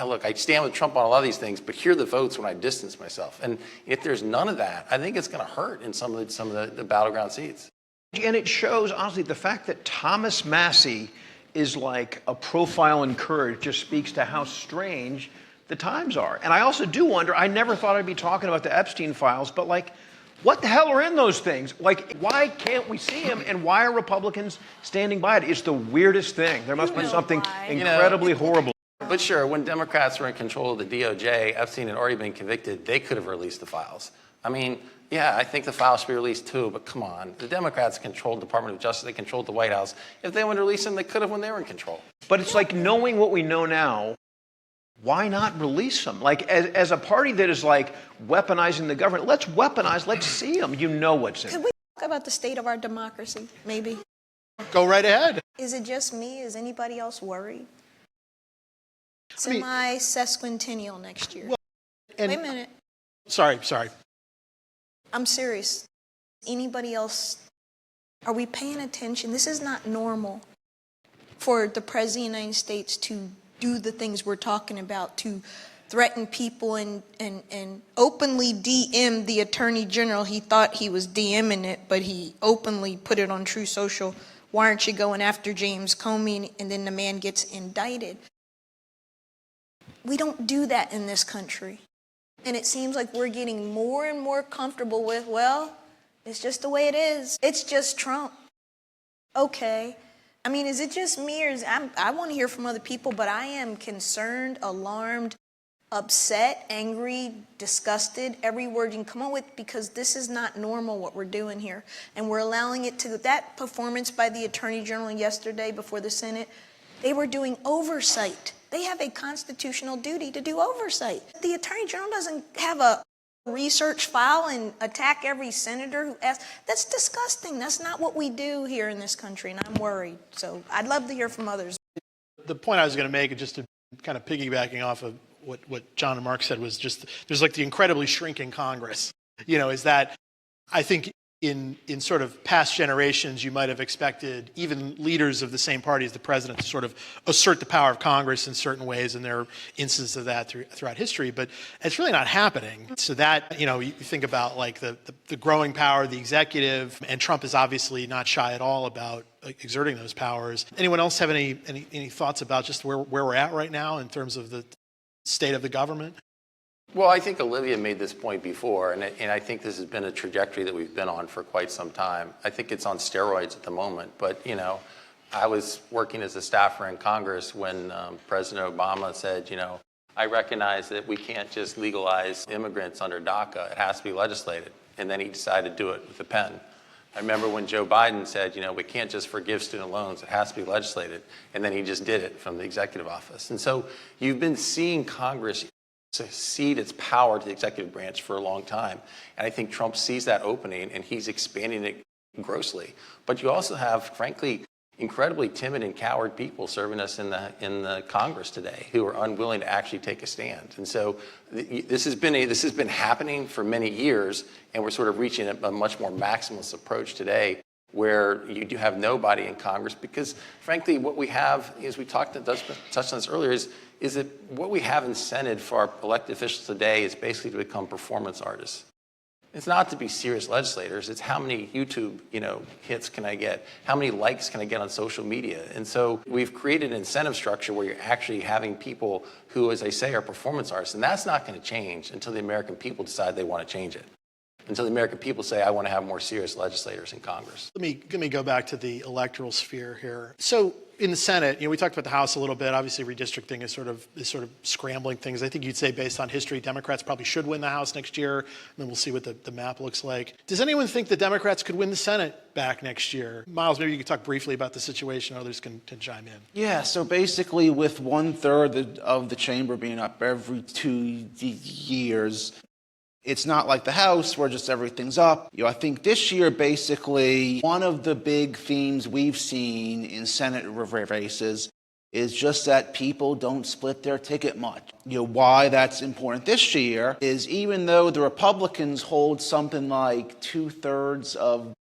look, I stand with Trump on a lot of these things, but here are the votes when I distance myself. And if there's none of that, I think it's going to hurt in some of the battleground seats. And it shows, honestly, the fact that Thomas Massie is like a profile in courage just speaks to how strange the times are. And I also do wonder, I never thought I'd be talking about the Epstein files, but like, what the hell are in those things? Like, why can't we see them, and why are Republicans standing by it? It's the weirdest thing. There must be something incredibly horrible. But sure, when Democrats were in control of the DOJ, Epstein had already been convicted. They could have released the files. I mean, yeah, I think the file should be released too, but come on. The Democrats controlled the Department of Justice. They controlled the White House. If they wanted to release them, they could have when they were in control. But it's like knowing what we know now, why not release them? Like, as a party that is like weaponizing the government, let's weaponize, let's see them. You know what's in Could it. we talk about the state of our democracy, maybe? Go right ahead. Is it just me? Is anybody else worried? I mean- Semi-sesquicentennial next year. And Wait a minute. sorry. I'm serious. Anybody else? Are we paying attention? This is not normal for the President of the United States to do the things we're talking about, to threaten people and openly DM the Attorney General. He thought he was DMing it, but he openly put it on True Social. Why aren't you going after James Comey? And then the man gets indicted. We don't do that in this country. And it seems like we're getting more and more comfortable with, well, it's just the way it is. It's just Trump. Okay. I mean, is it just me, or I want to hear from other people, but I am concerned, alarmed, upset, angry, disgusted, every word you can come up with, because this is not normal what we're doing here. And we're allowing it to, that performance by the Attorney General yesterday before the Senate, they were doing oversight. They have a constitutional duty to do oversight. The Attorney General doesn't have a research file and attack every senator who asks. That's disgusting. That's not what we do here in this country, and I'm worried. So I'd love to hear from others. The point I was going to make, just to kind of piggybacking off of what John and Mark said, was just there's like the incredibly shrinking Congress. Is that I think in sort of past generations, you might have expected even leaders of the same party as the president to sort of assert the power of Congress in certain ways, and there are instances of that throughout history, but it's really not happening. So that, you think about like the growing power of the executive, and Trump is obviously not shy at all about exerting those powers. Anyone else have any thoughts about just where we're at right now in terms of the state of the government? Well, I think Olivia made this point before, and I think this has been a trajectory that we've been on for quite some time. I think it's on steroids at the moment, but, I was working as a staffer in Congress when President Obama said, I recognize that we can't just legalize immigrants under DACA. It has to be legislated. And then he decided to do it with a pen. I remember when Joe Biden said, we can't just forgive student loans. It has to be legislated. And then he just did it from the executive office. And so you've been seeing Congress cede its power to the executive branch for a long time. And I think Trump sees that opening, and he's expanding it grossly. But you also have, frankly, incredibly timid and coward people serving us in the Congress today who are unwilling to actually take a stand. And so this has been happening for many years, and we're sort of reaching a much more maximalist approach today, where you do have nobody in Congress, because frankly what we have, as we touched on this earlier, is that what we have incented for our elected officials today is basically to become performance artists. It's not to be serious legislators. It's how many YouTube, hits can I get? How many likes can I get on social media? And so we've created an incentive structure where you're actually having people who, as I say, are performance artists. And that's not going to change until the American people decide they want to change it. Until the American people say, I want to have more serious legislators in Congress. Let me go back to the electoral sphere here. So in the Senate, we talked about the House a little bit. Obviously, redistricting is sort of scrambling things. I think you'd say, based on history, Democrats probably should win the House next year, and then we'll see what the map looks like. Does anyone think the Democrats could win the Senate back next year? Miles, maybe you could talk briefly about the situation. Others can chime in. Yeah, so basically with 1/3 of the chamber being up every 2 years, it's not like the House where just everything's up. I think this year, basically, one of the big themes we've seen in Senate races is just that people don't split their ticket much. Why that's important this year is, even though the Republicans hold something like 2/3 of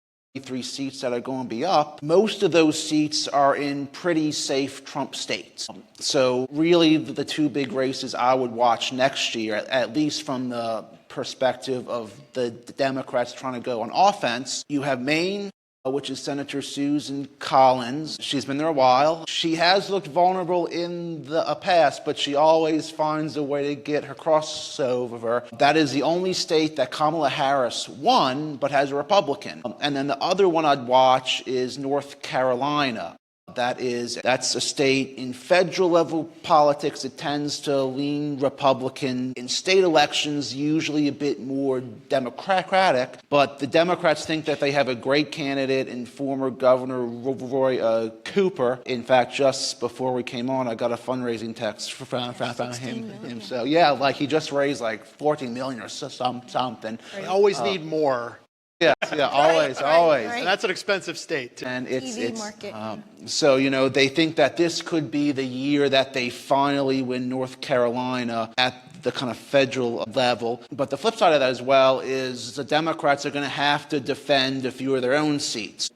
3 seats that are going to be up, most of those seats are in pretty safe Trump states. So really the two big races I would watch next year, at least from the perspective of the Democrats trying to go on offense, you have Maine, which is Senator Susan Collins. She's been there a while. She has looked vulnerable in the past, but she always finds a way to get her crossover. That is the only state that Kamala Harris won, but has a Republican. And then the other one I'd watch is North Carolina. That's a state in federal level politics. It tends to lean Republican. In state elections, usually a bit more Democratic, but the Democrats think that they have a great candidate in former Governor Roy Cooper. In fact, just before we came on, I got a fundraising text from him. So yeah, like he just raised like 14 million or something. We always need more. Yeah, always. And that's an expensive state, too. And TV market. So, they think that this could be the year that they finally win North Carolina at the kind of federal level. But the flip side of that as well is the Democrats are going to have to defend a few of their own seats.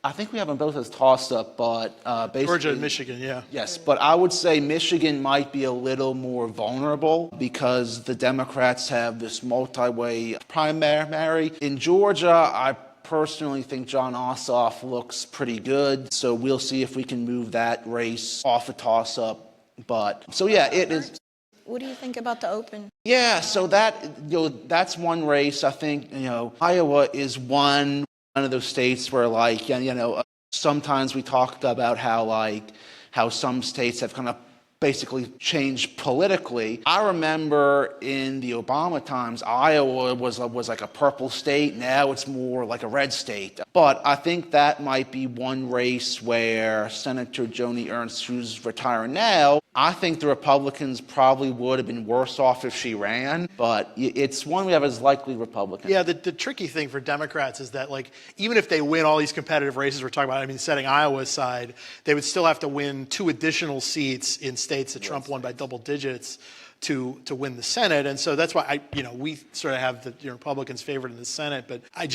I think we have them both as toss-up, but basically... Georgia and Michigan, yeah. Yes, but I would say Michigan might be a little more vulnerable because the Democrats have this multi-way primary. In Georgia, I personally think John Ossoff looks pretty good, so we'll see if we can move that race off a toss-up. So yeah, it is... What do you think about the open? Yeah, so that's one race. I think, Iowa is one of those states where, sometimes we talked about how some states have kind of basically changed politically. I remember in the Obama times, Iowa was like a purple state. Now it's more like a red state. But I think that might be one race where Senator Joni Ernst, who's retiring now, I think the Republicans probably would have been worse off if she ran, but it's one we have as likely Republican. Yeah, the tricky thing for Democrats is that, even if they win all these competitive races we're talking about, setting Iowa aside, they would still have to win 2 additional seats in states that Trump won by double digits to win the Senate. And so that's why we sort of have the Republicans favored in the Senate, but I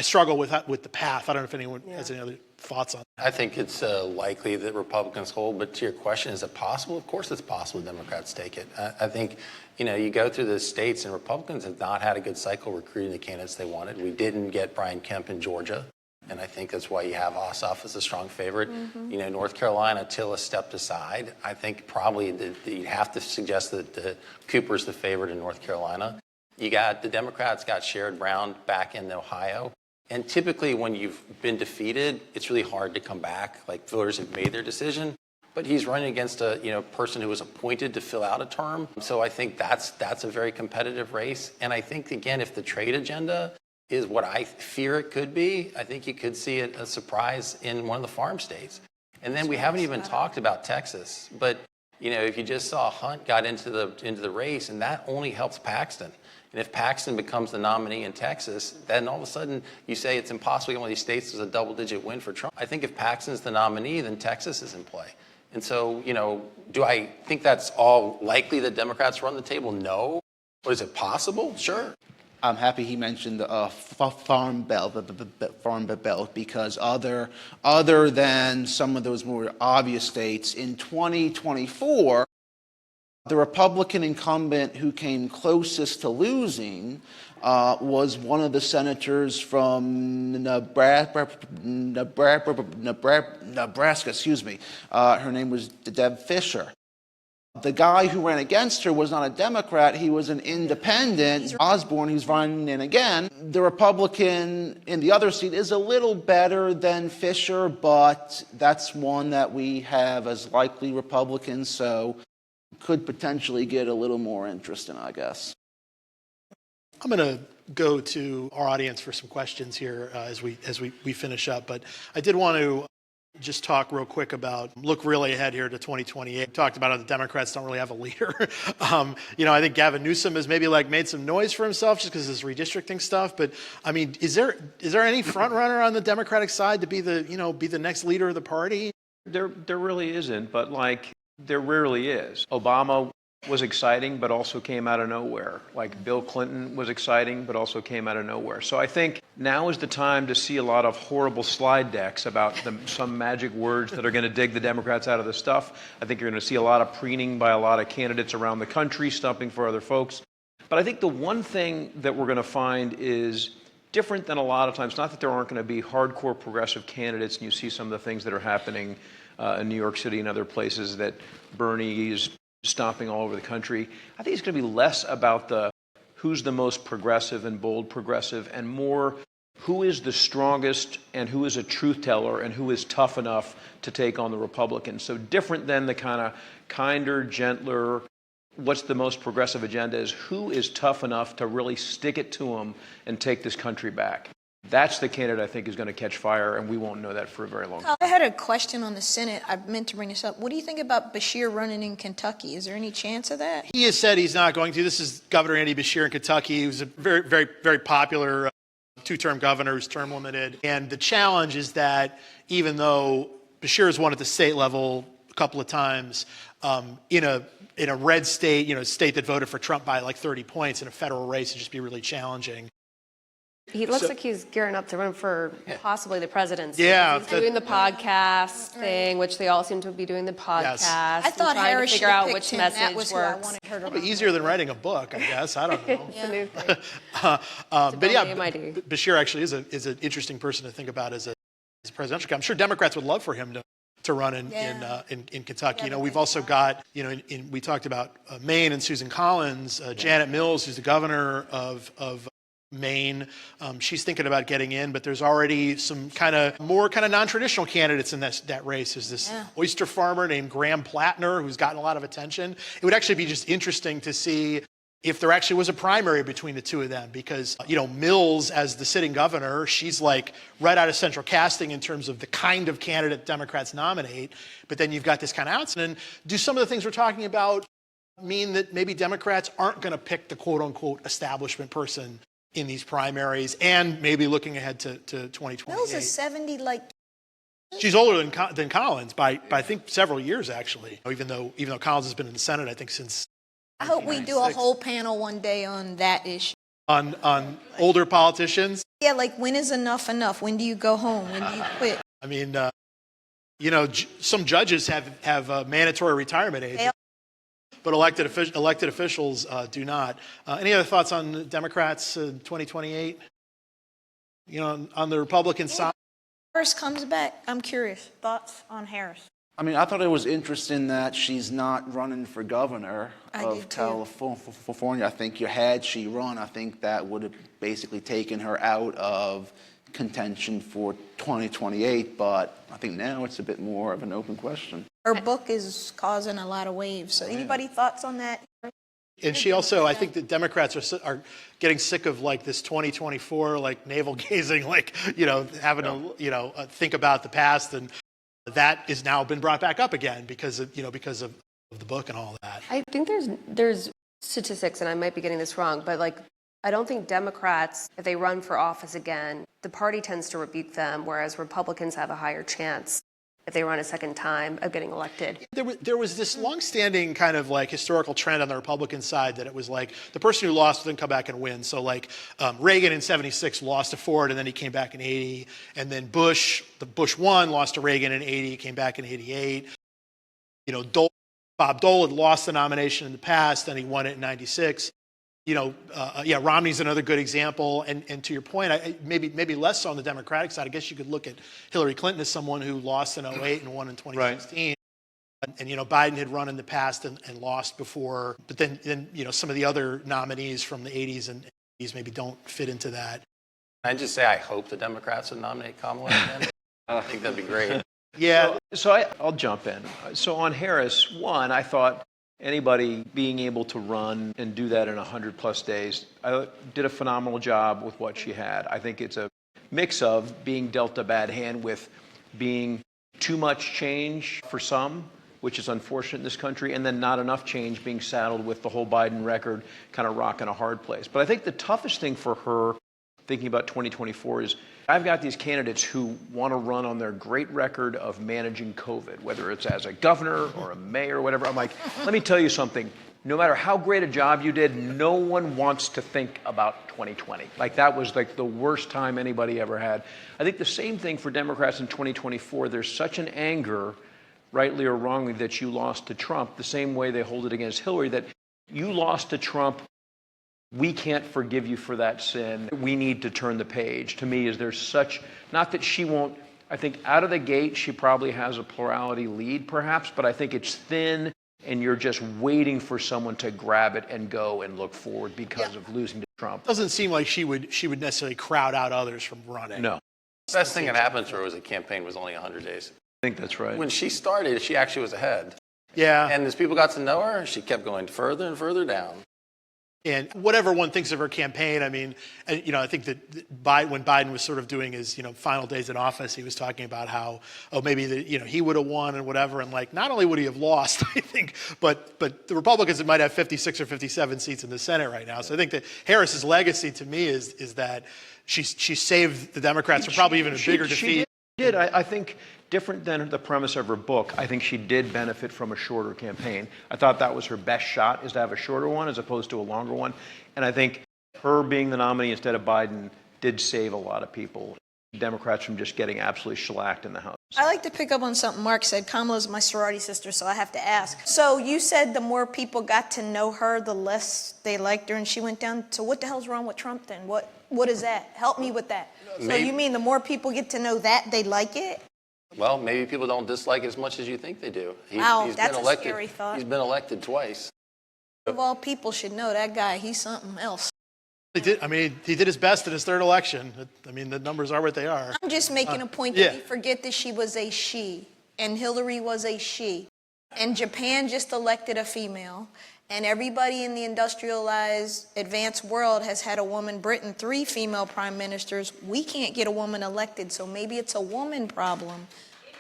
struggle with the path. I don't know if anyone has any other thoughts on that. I think it's likely that Republicans hold, but to your question, is it possible? Of course it's possible Democrats take it. I think, you go through the states and Republicans have not had a good cycle recruiting the candidates they wanted. We didn't get Brian Kemp in Georgia, and I think that's why you have Ossoff as a strong favorite. Mm-hmm. North Carolina, Tillis stepped aside. I think probably you'd have to suggest that Cooper's the favorite in North Carolina. The Democrats got Sherrod Brown back in Ohio. And typically when you've been defeated, it's really hard to come back. Voters have made their decision, but he's running against a person who was appointed to fill out a term. So I think that's a very competitive race. And I think, again, if the trade agenda is what I fear it could be, I think you could see a surprise in one of the farm states. And then we haven't even talked about Texas. But, if you just saw Hunt got into the race, and that only helps Paxton. And if Paxton becomes the nominee in Texas, then all of a sudden you say it's impossible to get one of these states as a double-digit win for Trump. I think if Paxton's the nominee, then Texas is in play. And so, do I think that's all likely that Democrats run the table? No. But is it possible? Sure. I'm happy he mentioned the farm bill, because other than some of those more obvious states, in 2024, the Republican incumbent who came closest to losing was one of the senators from Nebraska. Her name was Deb Fischer. The guy who ran against her was not a Democrat, he was an independent, Osborne, who's running in again. The Republican in the other seat is a little better than Fisher, but that's one that we have as likely Republican, so could potentially get a little more interest in, I guess. I'm going to go to our audience for some questions here as we finish up, but I did want to just talk real quick look really ahead here to 2028. We talked about how the Democrats don't really have a leader. I think Gavin Newsom has maybe made some noise for himself just because of his redistricting stuff. But is there any front runner on the Democratic side to be the next leader of the party? There really isn't, but there rarely is. Obama was exciting, but also came out of nowhere. Bill Clinton was exciting, but also came out of nowhere. So I think now is the time to see a lot of horrible slide decks about some magic words that are going to dig the Democrats out of the stuff. I think you're going to see a lot of preening by a lot of candidates around the country, stumping for other folks. But I think the one thing that we're going to find is different than a lot of times, not that there aren't going to be hardcore progressive candidates, and you see some of the things that are happening in New York City and other places that Bernie is stomping all over the country. I think it's going to be less about who's the most progressive and bold progressive, and more who is the strongest and who is a truth teller and who is tough enough to take on the Republicans. So different than the kind of kinder, gentler, what's the most progressive agenda is who is tough enough to really stick it to them and take this country back. That's the candidate I think is going to catch fire, and we won't know that for a very long time. I had a question on the Senate. I meant to bring this up. What do you think about Bashir running in Kentucky? Is there any chance of that? He has said he's not going to. This is Governor Andy Bashir in Kentucky. He was a very, very, very popular two-term governor who's term limited. And the challenge is that even though Bashir has won at the state level a couple of times, in a red state, a state that voted for Trump by like 30 points in a federal race, it'd just be really challenging. He looks like he's gearing up to run for possibly the presidency. Yeah, He's doing the podcast thing, which they all seem to be doing the podcast. Yes. I thought and trying Harris to should figure have out picked which him. message That was who I works. wanted her to Probably run. easier than writing a book, I guess. I don't know. It's a new thing. But yeah, MIT. Bashir actually is an interesting person to think about as a presidential candidate. I'm sure Democrats would love for him to run in Kentucky. We've also got, we talked about Maine and Susan Collins, Janet Mills, who's the governor of Maine. She's thinking about getting in, but there's already some more non-traditional candidates in that race. There's this oyster farmer named Graham Plattner who's gotten a lot of attention. It would actually be just interesting to see if there actually was a primary between the two of them, because, Mills, as the sitting governor, she's like right out of central casting in terms of the kind of candidate Democrats nominate. But then you've got this kind of outsider. And do some of the things we're talking about mean that maybe Democrats aren't going to pick the quote unquote establishment person in these primaries, and maybe looking ahead to 2028? Mills is 70, She's older than Collins by I think several years, actually. Even though Collins has been in the Senate, I think, since I hope we do a whole panel one day on that issue. on older politicians. Yeah, when is enough enough? When do you go home? When do you quit? I mean, some judges have mandatory retirement age, but elected officials do not. Any other thoughts on the Democrats 2028? On the Republican side. Harris comes back. I'm curious. Thoughts on Harris? I mean, I thought it was interesting that she's not running for governor of California. I think had she run, I think that would have basically taken her out of contention for 2028, but I think now it's a bit more of an open question. Her book is causing a lot of waves. So anybody thoughts on that? And she also, I think the Democrats are getting sick of this 2024 navel gazing, having to think about the past, and that has now been brought back up again because of the book and all that. I think there's statistics, and I might be getting this wrong, but I don't think Democrats, if they run for office again, the party tends to rebuke them, whereas Republicans have a higher chance if they run a second time of getting elected. There was this longstanding kind of historical trend on the Republican side that it was the person who lost didn't come back and win. So Reagan in 76 lost to Ford, and then he came back in 80. And then Bush won, lost to Reagan in 80, came back in 88. Bob Dole had lost the nomination in the past, then he won it in 96. Romney's another good example. And to your point, maybe less so on the Democratic side. I guess you could look at Hillary Clinton as someone who lost in 2008 and won in 2016. Right. And Biden had run in the past and lost before. But then some of the other nominees from the 80s and 80s maybe don't fit into that. I just say I hope the Democrats would nominate Kamala again. I think that'd be great. Yeah. So I'll jump in. So on Harris, I thought anybody being able to run and do that in 100+ days, I did a phenomenal job with what she had. I think it's a mix of being dealt a bad hand with being too much change for some, which is unfortunate in this country, and then not enough change being saddled with the whole Biden record kind of rocking a hard place. But I think the toughest thing for her, thinking about 2024, is I've got these candidates who want to run on their great record of managing COVID, whether it's as a governor or a mayor or whatever. I'm like, let me tell you something. No matter how great a job you did, no one wants to think about 2020. That was the worst time anybody ever had. I think the same thing for Democrats in 2024. There's such an anger, rightly or wrongly, that you lost to Trump, the same way they hold it against Hillary, that you lost to Trump. We can't forgive you for that sin. We need to turn the page. To me, there's such, not that she won't, I think out of the gate, she probably has a plurality lead perhaps, but I think it's thin and you're just waiting for someone to grab it and go and look forward because of losing to Trump. Doesn't seem like she would necessarily crowd out others from running. No, The best thing that happened to her was the campaign was only 100 days. I think that's right. When she started, she actually was ahead. Yeah. And as people got to know her, she kept going further and further down. And whatever one thinks of her campaign, I mean, I think that when Biden was sort of doing his, final days in office, he was talking about how, maybe he would have won and whatever. And like, not only would he have lost, I think, but the Republicans might have 56 or 57 seats in the Senate right now. So I think that Harris's legacy to me is that she saved the Democrats from probably even a bigger defeat. She did. I think, different than the premise of her book, I think she did benefit from a shorter campaign. I thought that was her best shot, is to have a shorter one as opposed to a longer one. And I think her being the nominee instead of Biden did save a lot of people, Democrats, from just getting absolutely shellacked in the House. I like to pick up on something Mark said. Kamala's my sorority sister, so I have to ask. So you said the more people got to know her, the less they liked her, and she went down. So what the hell's wrong with Trump then? What is that? Help me with that. So you mean the more people get to know that, they like it? Well, maybe people don't dislike it as much as you think they do. Wow, He's that's been a elected. scary thought. He's been elected twice. Of all people should know that guy, he's something else. He did his best in his third election. The numbers are what they are. I'm just making a point yeah. that we forget that she was a she, and Hillary was a she. And Japan just elected a female, and everybody in the industrialized, advanced world has had a woman. Britain, 3 female prime ministers. We can't get a woman elected, so maybe it's a woman problem.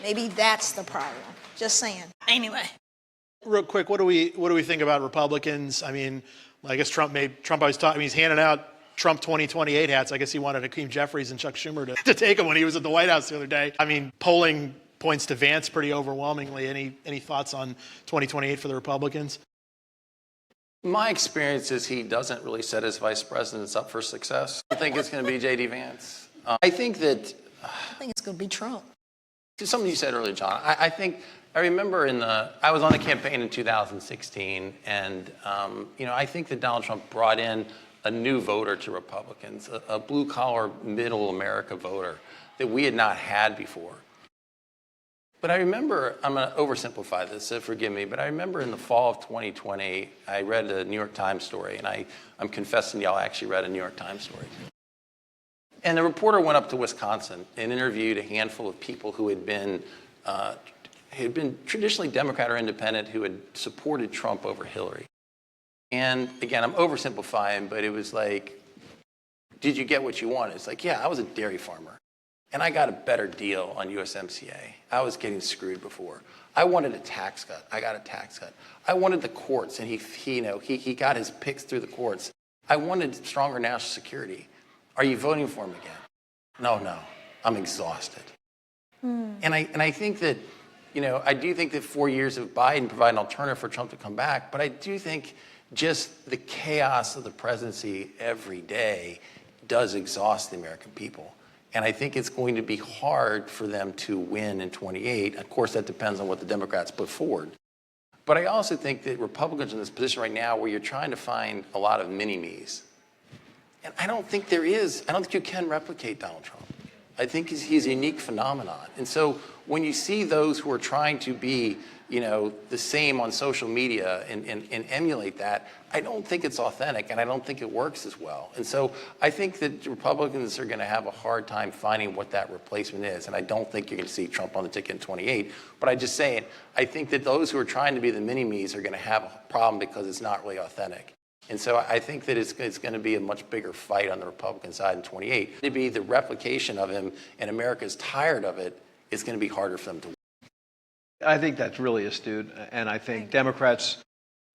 Maybe that's the problem. Just saying. Anyway. Real quick, what do we think about Republicans? I guess Trump always talk. He's handing out Trump 2028 hats. I guess he wanted Hakeem Jeffries and Chuck Schumer to take them when he was at the White House the other day. Polling points to Vance pretty overwhelmingly. Any thoughts on 2028 for the Republicans? My experience is he doesn't really set his vice presidents up for success. I think it's going to be J.D. Vance. I think it's going to be Trump. Something you said earlier, John. I remember I was on the campaign in 2016, and I think that Donald Trump brought in a new voter to Republicans, a blue-collar, middle America voter that we had not had before. But I remember, I'm going to oversimplify this, so forgive me, but I remember in the fall of 2020, I read a New York Times story, and I'm confessing to y'all, I actually read a New York Times story. And the reporter went up to Wisconsin and interviewed a handful of people who had been traditionally Democrat or independent, who had supported Trump over Hillary. And again, I'm oversimplifying, but it was like, did you get what you wanted? It's like, yeah, I was a dairy farmer, and I got a better deal on USMCA. I was getting screwed before. I wanted a tax cut. I got a tax cut. I wanted the courts, and he got his picks through the courts. I wanted stronger national security. Are you voting for him again? No, I'm exhausted. And I think that, I do think that 4 years of Biden provide an alternative for Trump to come back, but I do think just the chaos of the presidency every day does exhaust the American people. And I think it's going to be hard for them to win in 28. Of course, that depends on what the Democrats put forward. But I also think that Republicans are in this position right now where you're trying to find a lot of mini-me's. And I don't think you can replicate Donald Trump. I think he's a unique phenomenon. And so when you see those who are trying to be, the same on social media and emulate that, I don't think it's authentic, and I don't think it works as well. And so I think that Republicans are going to have a hard time finding what that replacement is. And I don't think you're going to see Trump on the ticket in 28. But I just say it, I think that those who are trying to be the mini-me's are going to have a problem because it's not really authentic. And so I think that it's going to be a much bigger fight on the Republican side in 28. To be the replication of him, and America's tired of it, it's going to be harder for them to win. I think that's really astute, and I think Democrats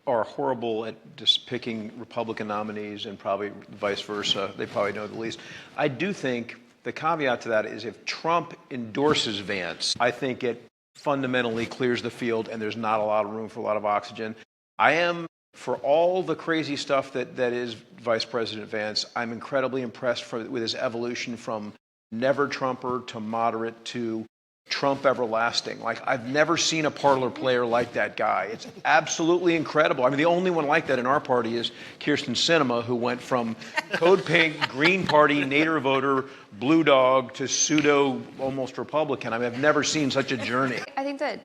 are horrible at just picking Republican nominees and probably vice versa. They probably know the least. I do think the caveat to that is if Trump endorses Vance, I think it fundamentally clears the field and there's not a lot of room for a lot of oxygen. I am, for all the crazy stuff that is Vice President Vance, I'm incredibly impressed with his evolution from never Trumper to moderate to Trump everlasting. Like, I've never seen a parlor player like that guy. It's absolutely incredible. The only one like that in our party is Kyrsten Sinema, who went from Code Pink, Green Party, Nader voter, Blue Dog to pseudo almost Republican. I've never seen such a journey. I think that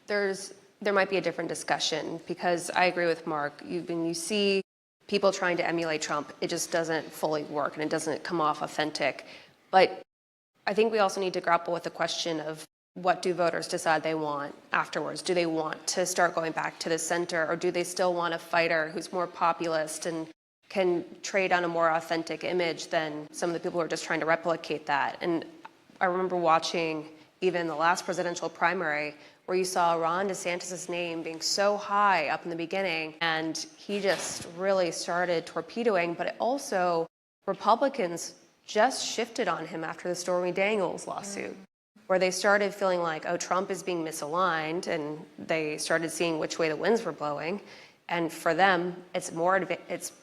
there's there might be a different discussion, because I agree with Mark. When you see people trying to emulate Trump, it just doesn't fully work and it doesn't come off authentic. But I think we also need to grapple with the question of, what do voters decide they want afterwards? Do they want to start going back to the center, or do they still want a fighter who's more populist and can trade on a more authentic image than some of the people who are just trying to replicate that? And I remember watching even the last presidential primary where you saw Ron DeSantis' name being so high up in the beginning, and he just really started torpedoing, but also Republicans just shifted on him after the Stormy Daniels lawsuit, where they started feeling like, oh, Trump is being misaligned, and they started seeing which way the winds were blowing. And for them, it's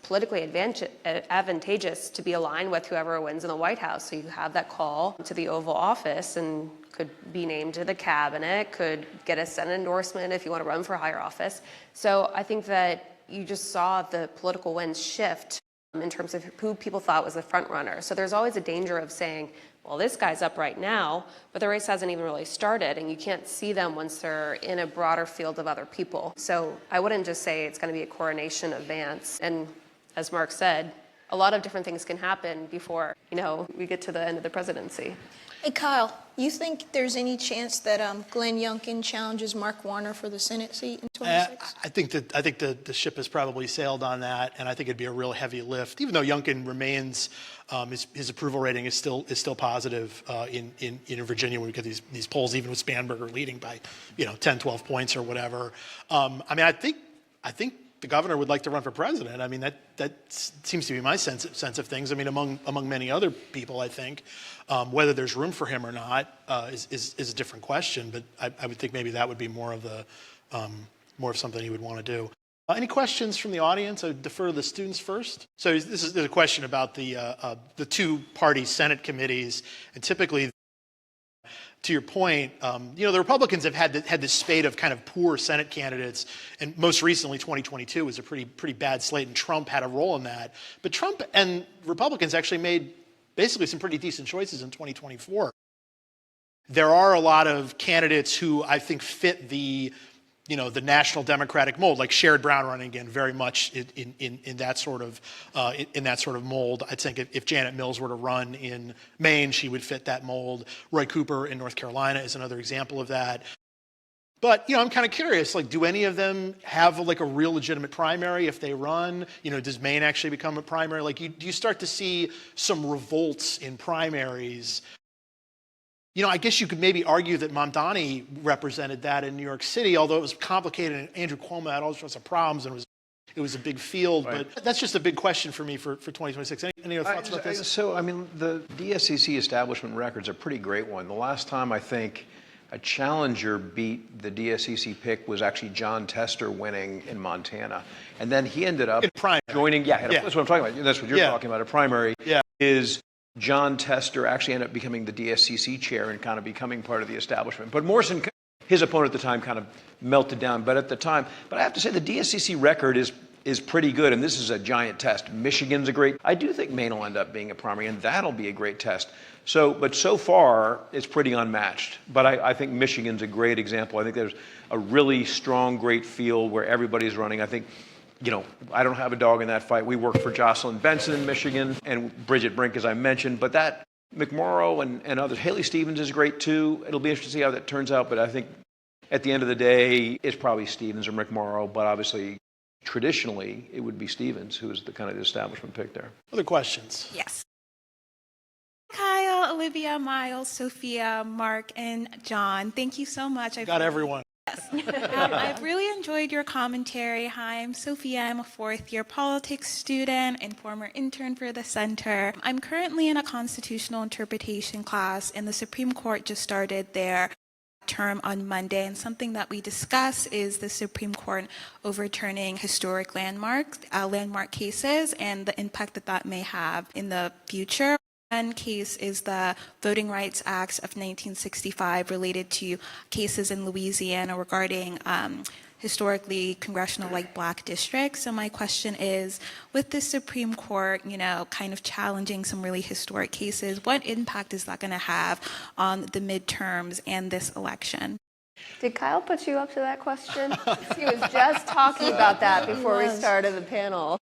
politically advantageous to be aligned with whoever wins in the White House. So you have that call to the Oval Office and could be named to the cabinet, could get a Senate endorsement if you want to run for higher office. So I think that you just saw the political winds shift in terms of who people thought was the front runner. So there's always a danger of saying, well, this guy's up right now, but the race hasn't even really started, and you can't see them once they're in a broader field of other people. So I wouldn't just say it's going to be a coronation of Vance. And as Mark said, a lot of different things can happen before, we get to the end of the presidency. Hey, Kyle, you think there's any chance that Glenn Youngkin challenges Mark Warner for the Senate seat in 26? I think the ship has probably sailed on that, and I think it'd be a real heavy lift. Even though Youngkin remains, his approval rating is still positive in Virginia when we get these polls, even with Spanberger leading by 10, 12 points or whatever. I think the governor would like to run for president. I mean, that seems to be my sense of things. I mean, among many other people, I think. Whether there's room for him or not is a different question, but I would think maybe that would be more of something he would want to do. Any questions from the audience? I would defer to the students first. So there's a question about the two-party Senate committees, and typically, to your point, the Republicans have had this spate of kind of poor Senate candidates, and most recently 2022 was a pretty bad slate, and Trump had a role in that. But Trump and Republicans actually made basically some pretty decent choices in 2024. There are a lot of candidates who I think fit the national Democratic mold, like Sherrod Brown running again, very much in that sort of mold. I think if Janet Mills were to run in Maine, she would fit that mold. Roy Cooper in North Carolina is another example of that. But I'm kind of curious, do any of them have a real legitimate primary if they run? Does Maine actually become a primary? Do you start to see some revolts in primaries? I guess you could maybe argue that Mamdani represented that in New York City, although it was complicated and Andrew Cuomo had all sorts of problems and it was a big field. Right. But that's just a big question for me for 2026. Any other thoughts about this? So, the DSCC establishment record's a pretty great one. The last time I think a challenger beat the DSCC pick was actually John Tester winning in Montana. And then he ended up joining, that's what I'm talking about. That's what you're talking about, a primary, is John Tester actually ended up becoming the DSCC chair and kind of becoming part of the establishment. But Morrison, his opponent at the time, kind of melted down. But I have to say the DSCC record is pretty good, and this is a giant test. Michigan's a great, I do think Maine will end up being a primary, and that'll be a great test. But so far, it's pretty unmatched. But I think Michigan's a great example. I think there's a really strong, great field where everybody's running. I think, I don't have a dog in that fight. We work for Jocelyn Benson in Michigan and Bridget Brink, as I mentioned. But that, McMorrow and others, Haley Stevens is great too. It'll be interesting to see how that turns out. But I think at the end of the day, it's probably Stevens or McMorrow. But obviously, traditionally, it would be Stevens who is the kind of the establishment pick there. Other questions? Yes. Kyle, Olivia, Miles, Sophia, Mark, and John, thank you so much. Got everyone. Yes. I've really enjoyed your commentary. Hi, I'm Sophia. I'm a fourth-year politics student and former intern for the center. I'm currently in a constitutional interpretation class, and the Supreme Court just started their term on Monday, and something that we discuss is the Supreme Court overturning historic landmark cases and the impact that may have in the future. One case is the Voting Rights Act of 1965 related to cases in Louisiana regarding historically congressional black districts. So my question is, with the Supreme Court, kind of challenging some really historic cases, what impact is that going to have on the midterms and this election? Did Kyle put you up to that question? He was just talking about that before we started the panel.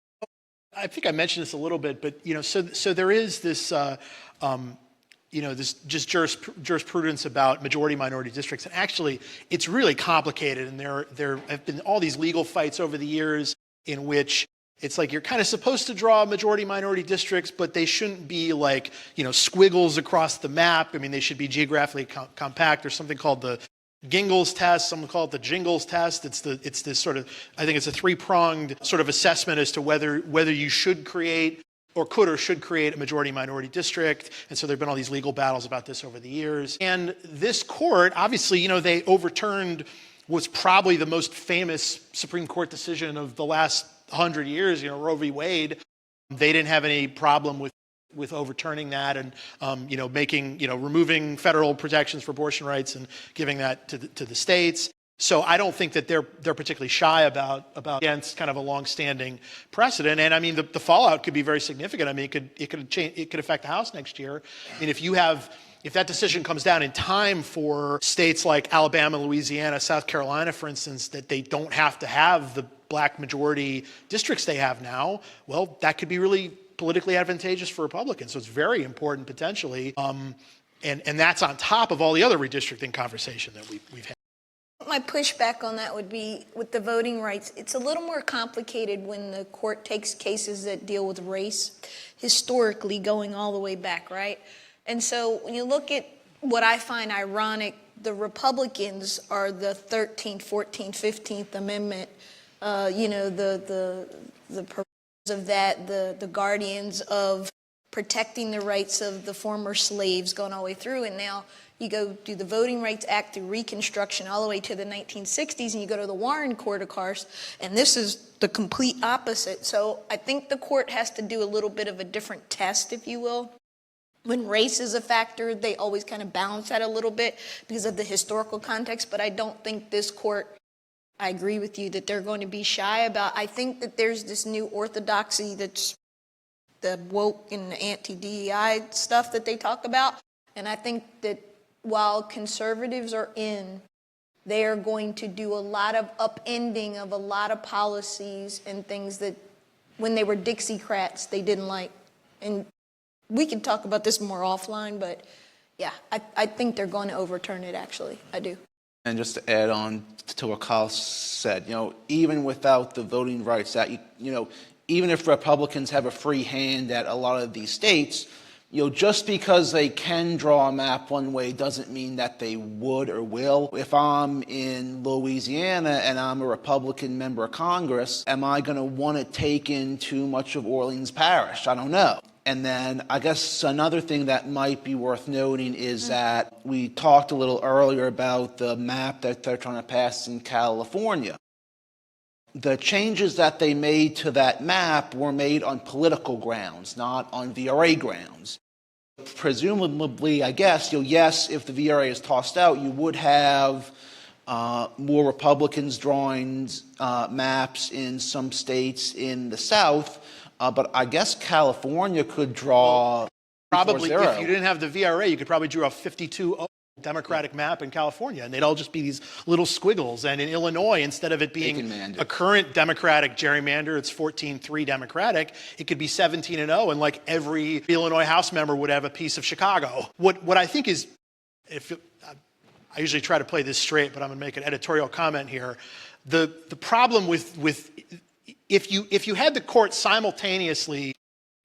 I think I mentioned this a little bit, but so there is this this just jurisprudence about majority minority districts, and actually it's really complicated, and there have been all these legal fights over the years in which it's like you're kind of supposed to draw majority minority districts, but they shouldn't be like squiggles across the map. I mean, they should be geographically compact. There's something called the Gingles test, some call it the Jingles test. It's this sort of, I think it's a three-pronged sort of assessment as to whether you should create or could or should create a majority minority district. And so there have been all these legal battles about this over the years. And this court, obviously, they overturned what's probably the most famous Supreme Court decision of the last 100 years, Roe v. Wade. They didn't have any problem with overturning that and removing federal protections for abortion rights and giving that to the states. So I don't think that they're particularly shy about against kind of a longstanding precedent. And I mean the fallout could be very significant. I mean it could affect the House next year. I mean if that decision comes down in time for states like Alabama, Louisiana, South Carolina, for instance, that they don't have to have the black majority districts they have now, well, that could be really politically advantageous for Republicans. So it's very important potentially. And that's on top of all the other redistricting conversation that we've had. My pushback on that would be with the voting rights. It's a little more complicated when the court takes cases that deal with race, historically going all the way back, right? And so when you look at what I find ironic, the Republicans are the 13th, 14th, 15th Amendment, the purpose of that, the guardians of protecting the rights of the former slaves going all the way through. And now you go do the Voting Rights Act through Reconstruction all the way to the 1960s, and you go to the Warren Court, of course, and this is the complete opposite. So I think the court has to do a little bit of a different test, if you will. When race is a factor, they always kind of balance that a little bit because of the historical context, but I don't think this court, I agree with you, that they're going to be shy about. I think that there's this new orthodoxy that's the woke and the anti-DEI stuff that they talk about, and I think that while conservatives are in, they are going to do a lot of upending of a lot of policies and things that when they were Dixiecrats, they didn't like. And we can talk about this more offline, but yeah, I think they're going to overturn it, actually. I do. And just to add on to what Kyle said, even without the Voting Rights Act, even if Republicans have a free hand at a lot of these states, just because they can draw a map one way doesn't mean that they would or will. If I'm in Louisiana and I'm a Republican member of Congress, am I going to want to take in too much of Orleans Parish? I don't know. And then I guess another thing that might be worth noting is that we talked a little earlier about the map that they're trying to pass in California. The changes that they made to that map were made on political grounds, not on VRA grounds. Presumably, I guess, yes, if the VRA is tossed out, you would have more Republicans drawing maps in some states in the South, but I guess California could draw probably 4-0. If you didn't have the VRA, you could probably draw a 52-0 Democratic map in California, and they'd all just be these little squiggles. And in Illinois, instead of it being a current Democratic gerrymander, it's 14-3 Democratic, it could be 17-0, and like every Illinois House member would have a piece of Chicago. What I think is, I usually try to play this straight, but I'm going to make an editorial comment here. The problem with if you had the court simultaneously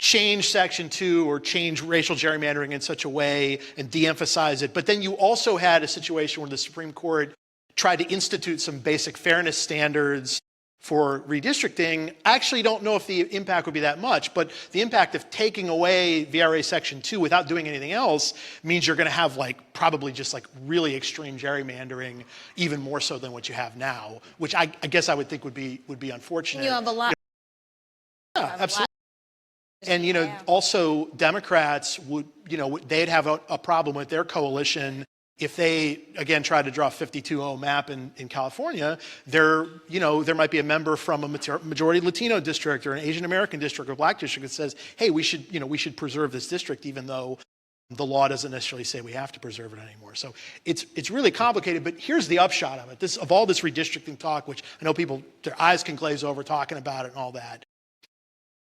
change Section 2 or change racial gerrymandering in such a way and de-emphasize it, but then you also had a situation where the Supreme Court tried to institute some basic fairness standards for redistricting, I actually don't know if the impact would be that much, but the impact of taking away VRA Section 2 without doing anything else means you're going to have probably just really extreme gerrymandering, even more so than what you have now, which I guess I would think would be unfortunate. You have a lot. Yeah, absolutely. And, also Democrats would, they'd have a problem with their coalition if they, again, tried to draw a 52-0 map in California. There might be a member from a majority Latino district or an Asian American district or black district that says, hey, we should preserve this district, even though the law doesn't necessarily say we have to preserve it anymore. So it's really complicated, but here's the upshot of it. Of all this redistricting talk, which I know people, their eyes can glaze over talking about it and all that,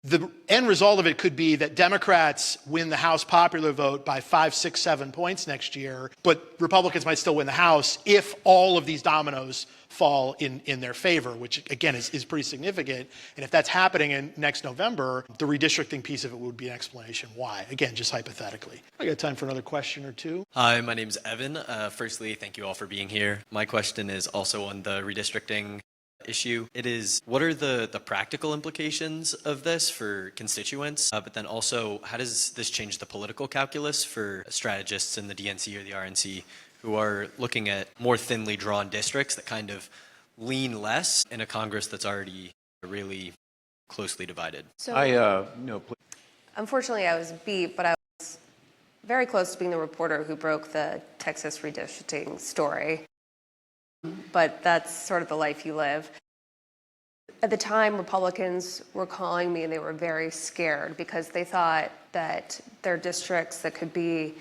the end result of it could be that Democrats win the House popular vote by 5, 6, 7 points next year, but Republicans might still win the House if all of these dominoes fall in their favor, which again is pretty significant. And if that's happening in next November, the redistricting piece of it would be an explanation why. Again, just hypothetically. I got time for another question or two. Hi, my name's Evan. Firstly, thank you all for being here. My question is also on the redistricting issue. It is, what are the practical implications of this for constituents? But then also, how does this change the political calculus for strategists in the DNC or the RNC who are looking at more thinly drawn districts that kind of lean less in a Congress that's already really closely divided? So No, please. unfortunately, I was beat, but I was very close to being the reporter who broke the Texas redistricting story. But that's sort of the life you live. At the time, Republicans were calling me and they were very scared because they thought that their districts that could be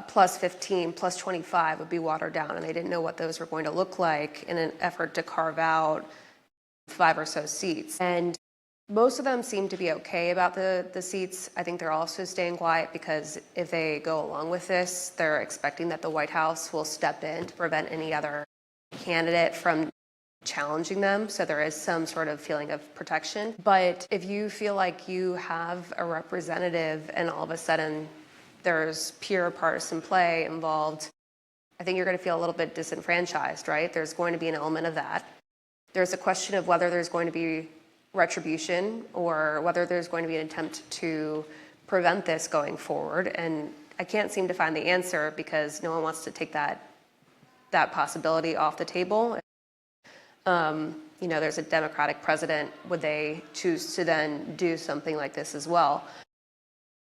plus 15, plus 25 would be watered down, and they didn't know what those were going to look like in an effort to carve out 5 or so seats. And most of them seem to be okay about the seats. I think they're also staying quiet because if they go along with this, they're expecting that the White House will step in to prevent any other candidate from challenging them. So there is some sort of feeling of protection. But if you feel like you have a representative and all of a sudden there's pure partisan play involved, I think you're going to feel a little bit disenfranchised, right? There's going to be an element of that. There's a question of whether there's going to be retribution or whether there's going to be an attempt to prevent this going forward. And I can't seem to find the answer because no one wants to take that possibility off the table. There's a Democratic president. Would they choose to then do something like this as well?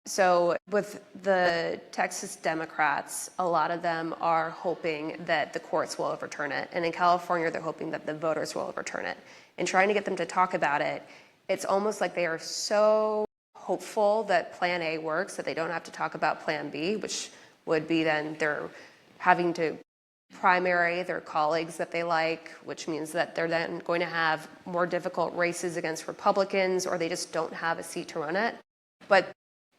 So with the Texas Democrats, a lot of them are hoping that the courts will overturn it. And in California, they're hoping that the voters will overturn it. And trying to get them to talk about it, it's almost like they are so hopeful that Plan A works that they don't have to talk about Plan B, which would be then they're having to primary their colleagues that they like, which means that they're then going to have more difficult races against Republicans, or they just don't have a seat to run it. But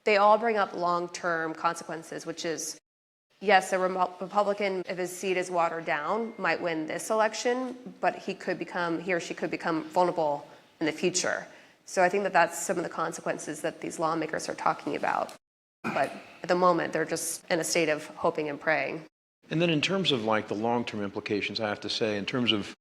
they all bring up long-term consequences, which is, yes, a Republican, if his seat is watered down, might win this election, but he or she could become vulnerable in the future. So I think that that's some of the consequences that these lawmakers are talking about. But at the moment, they're just in a state of hoping and praying. And then in terms of like the long-term implications, I have to say, in terms of,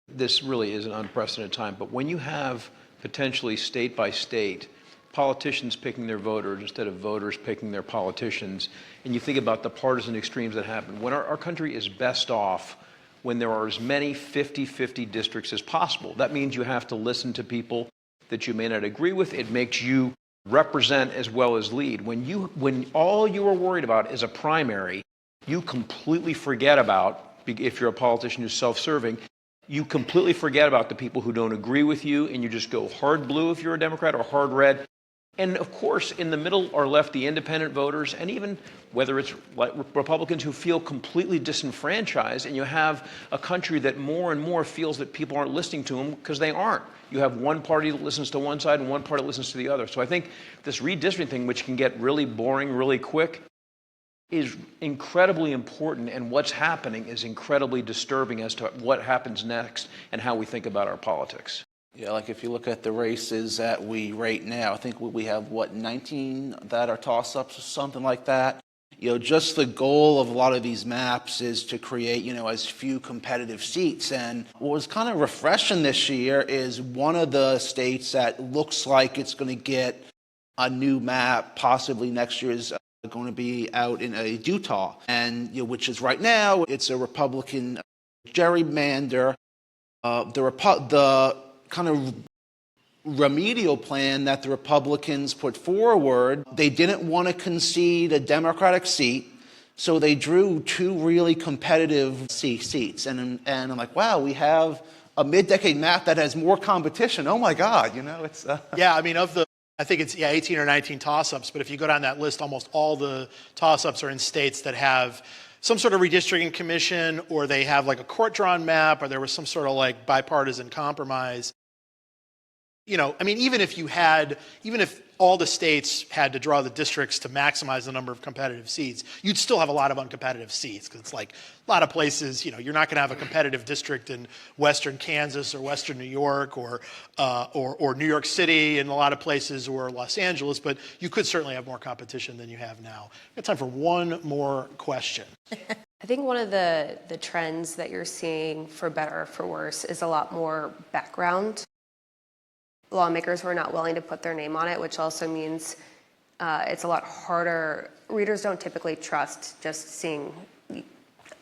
this really is an unprecedented time, but when you have potentially state by state politicians picking their voters instead of voters picking their politicians, and you think about the partisan extremes that happen, when our country is best off when there are as many 50-50 districts as possible. That means you have to listen to people that you may not agree with. It makes you represent as well as lead. When all you are worried about is a primary, you completely forget about, if you're a politician who's self-serving, you completely forget about the people who don't agree with you, and you just go hard blue if you're a Democrat or hard red. And of course, in the middle are left the independent voters, and even whether it's like Republicans who feel completely disenfranchised, and you have a country that more and more feels that people aren't listening to them because they aren't. You have one party that listens to one side and one party that listens to the other. So I think this redistricting thing, which can get really boring really quick, is incredibly important, and what's happening is incredibly disturbing as to what happens next and how we think about our politics. Yeah, like if you look at the races that we rate now, I think we have, 19 that are toss-ups or something like that. Just the goal of a lot of these maps is to create, as few competitive seats. And what was kind of refreshing this year is one of the states that looks like it's going to get a new map possibly next year is going to be out in Utah, and which is right now it's a Republican gerrymander. The kind of remedial plan that the Republicans put forward, they didn't want to concede a Democratic seat, so they drew 2 really competitive seats. And I'm like, wow, we have a mid-decade map that has more competition. Oh my God, it's Yeah, I mean, of the I think it's 18 or 19 toss-ups, but if you go down that list, almost all the toss-ups are in states that have some sort of redistricting commission, or they have like a court-drawn map, or there was some sort of like bipartisan compromise. I mean, even if all the states had to draw the districts to maximize the number of competitive seats, you'd still have a lot of uncompetitive seats, because it's like a lot of places, you're not going to have a competitive district in western Kansas or western New York or New York City in a lot of places, or Los Angeles, but you could certainly have more competition than you have now. We have time for one more question. I think one of the trends that you're seeing, for better or for worse, is a lot more background. Lawmakers who are not willing to put their name on it, which also means it's a lot harder. Readers don't typically trust just seeing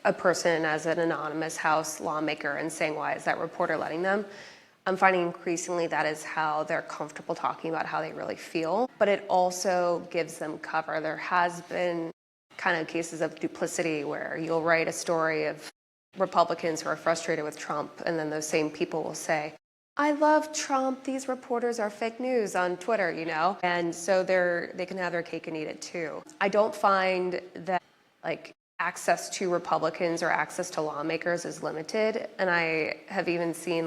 a person as an anonymous House lawmaker and saying, why is that reporter letting them? I'm finding increasingly that is how they're comfortable talking about how they really feel, but it also gives them cover. There has been kind of cases of duplicity where you'll write a story of Republicans who are frustrated with Trump, and then those same people will say, I love Trump, these reporters are fake news on Twitter, And so they can have their cake and eat it too. I don't find that access to Republicans or access to lawmakers is limited. And I have even seen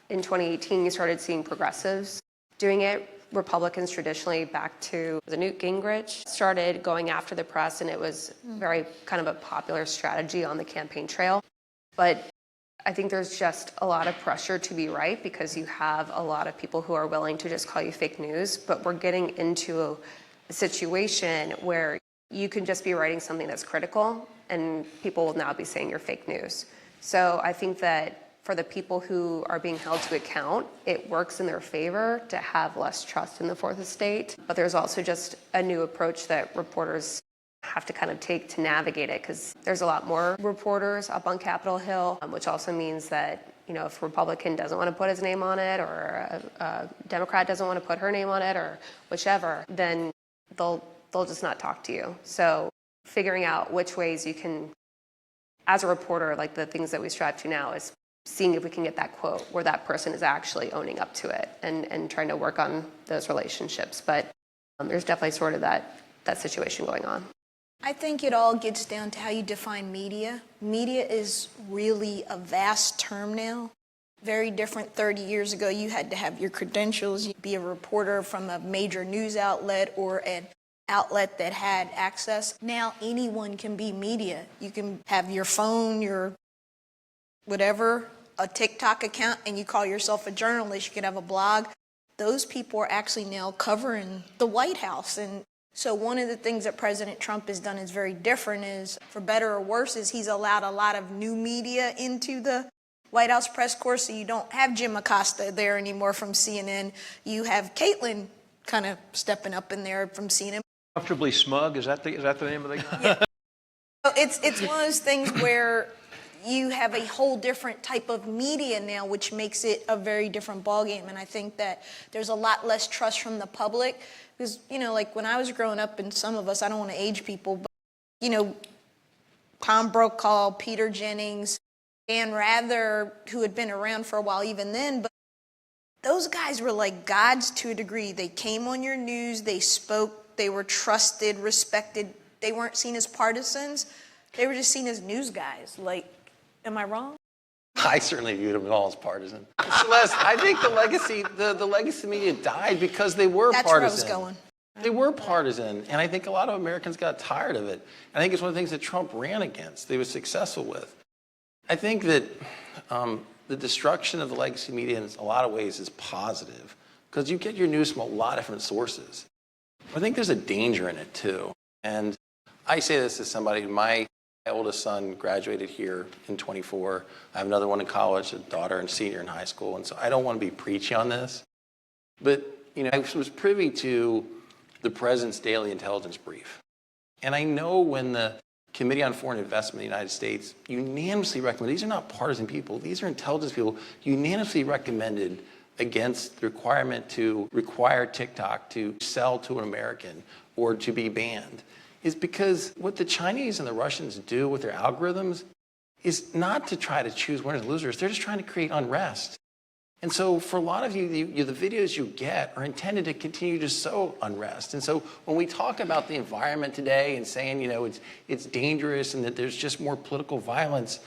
in 2018, you started seeing progressives doing it. Republicans traditionally, back to Newt Gingrich, started going after the press, and it was very kind of a popular strategy on the campaign trail. But I think there's just a lot of pressure to be right, because you have a lot of people who are willing to just call you fake news, but we're getting into a situation where you can just be writing something that's critical and people will now be saying you're fake news. So I think that for the people who are being held to account, it works in their favor to have less trust in the fourth estate. But there's also just a new approach that reporters have to kind of take to navigate it, because there's a lot more reporters up on Capitol Hill, which also means that, if a Republican doesn't want to put his name on it, or a Democrat doesn't want to put her name on it, or whichever, then they'll just not talk to you. So figuring out which ways you can, as a reporter, the things that we strive to now is seeing if we can get that quote where that person is actually owning up to it, and trying to work on those relationships. But there's definitely sort of that situation going on. I think it all gets down to how you define media. Media is really a vast term now. Very different 30 years ago. You had to have your credentials. You'd be a reporter from a major news outlet or an outlet that had access. Now anyone can be media. You can have your phone, your whatever, a TikTok account, and you call yourself a journalist. You can have a blog. Those people are actually now covering the White House. And so one of the things that President Trump has done is very different, is, for better or worse, is he's allowed a lot of new media into the White House press corps. So you don't have Jim Acosta there anymore from CNN. You have Caitlin kind of stepping up in there from CNN. Comfortably smug, is that the name of the guy? Yeah. So it's one of those things where you have a whole different type of media now, which makes it a very different ballgame. And I think that there's a lot less trust from the public. Because, when I was growing up, and some of us, I don't want to age people, but, Tom Brokaw, Peter Jennings, Dan Rather, who had been around for a while even then, but those guys were like gods to a degree. They came on your news, they spoke, they were trusted, respected. They weren't seen as partisans. They were just seen as news guys. Am I wrong? I certainly viewed them all as partisan. Celeste, I think the legacy media died because they were That's partisan. where I was going. They were partisan, and I think a lot of Americans got tired of it. I think it's one of the things that Trump ran against, they was successful with. I think that the destruction of the legacy media in a lot of ways is positive, because you get your news from a lot of different sources. I think there's a danger in it too. And I say this as somebody, my oldest son graduated here in 24. I have another one in college, a daughter and senior in high school. And so I don't want to be preachy on this. But, I was privy to the president's daily intelligence brief. And I know when the Committee on Foreign Investment in the United States unanimously recommended, these are not partisan people, these are intelligence people, unanimously recommended against the requirement to require TikTok to sell to an American or to be banned, is because what the Chinese and the Russians do with their algorithms is not to try to choose winners and losers. They're just trying to create unrest. And so for a lot of you, the videos you get are intended to continue to sow unrest. And so when we talk about the environment today and saying, it's dangerous and that there's just more political violence,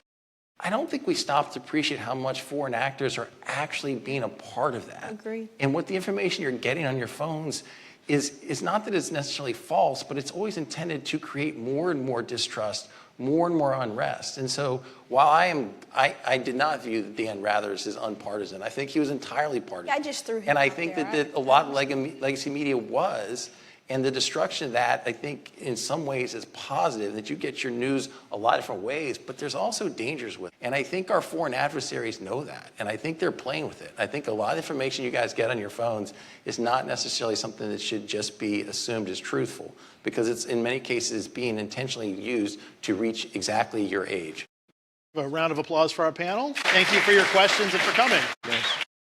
I don't think we stop to appreciate how much foreign actors are actually being a part of that. Agree. And what the information you're getting on your phones is not that it's necessarily false, but it's always intended to create more and more distrust, more and more unrest. And so while I did not view Dan Rathers as unpartisan, I think he was entirely partisan. I just threw him And I out think there. that a lot of legacy media was, and the destruction of that, I think, in some ways is positive, that you get your news a lot of different ways, but there's also dangers with it. And I think our foreign adversaries know that, and I think they're playing with it. I think a lot of information you guys get on your phones is not necessarily something that should just be assumed as truthful, because it's, in many cases, being intentionally used to reach exactly your age. A round of applause for our panel. Thank you for your questions and for coming. Yes.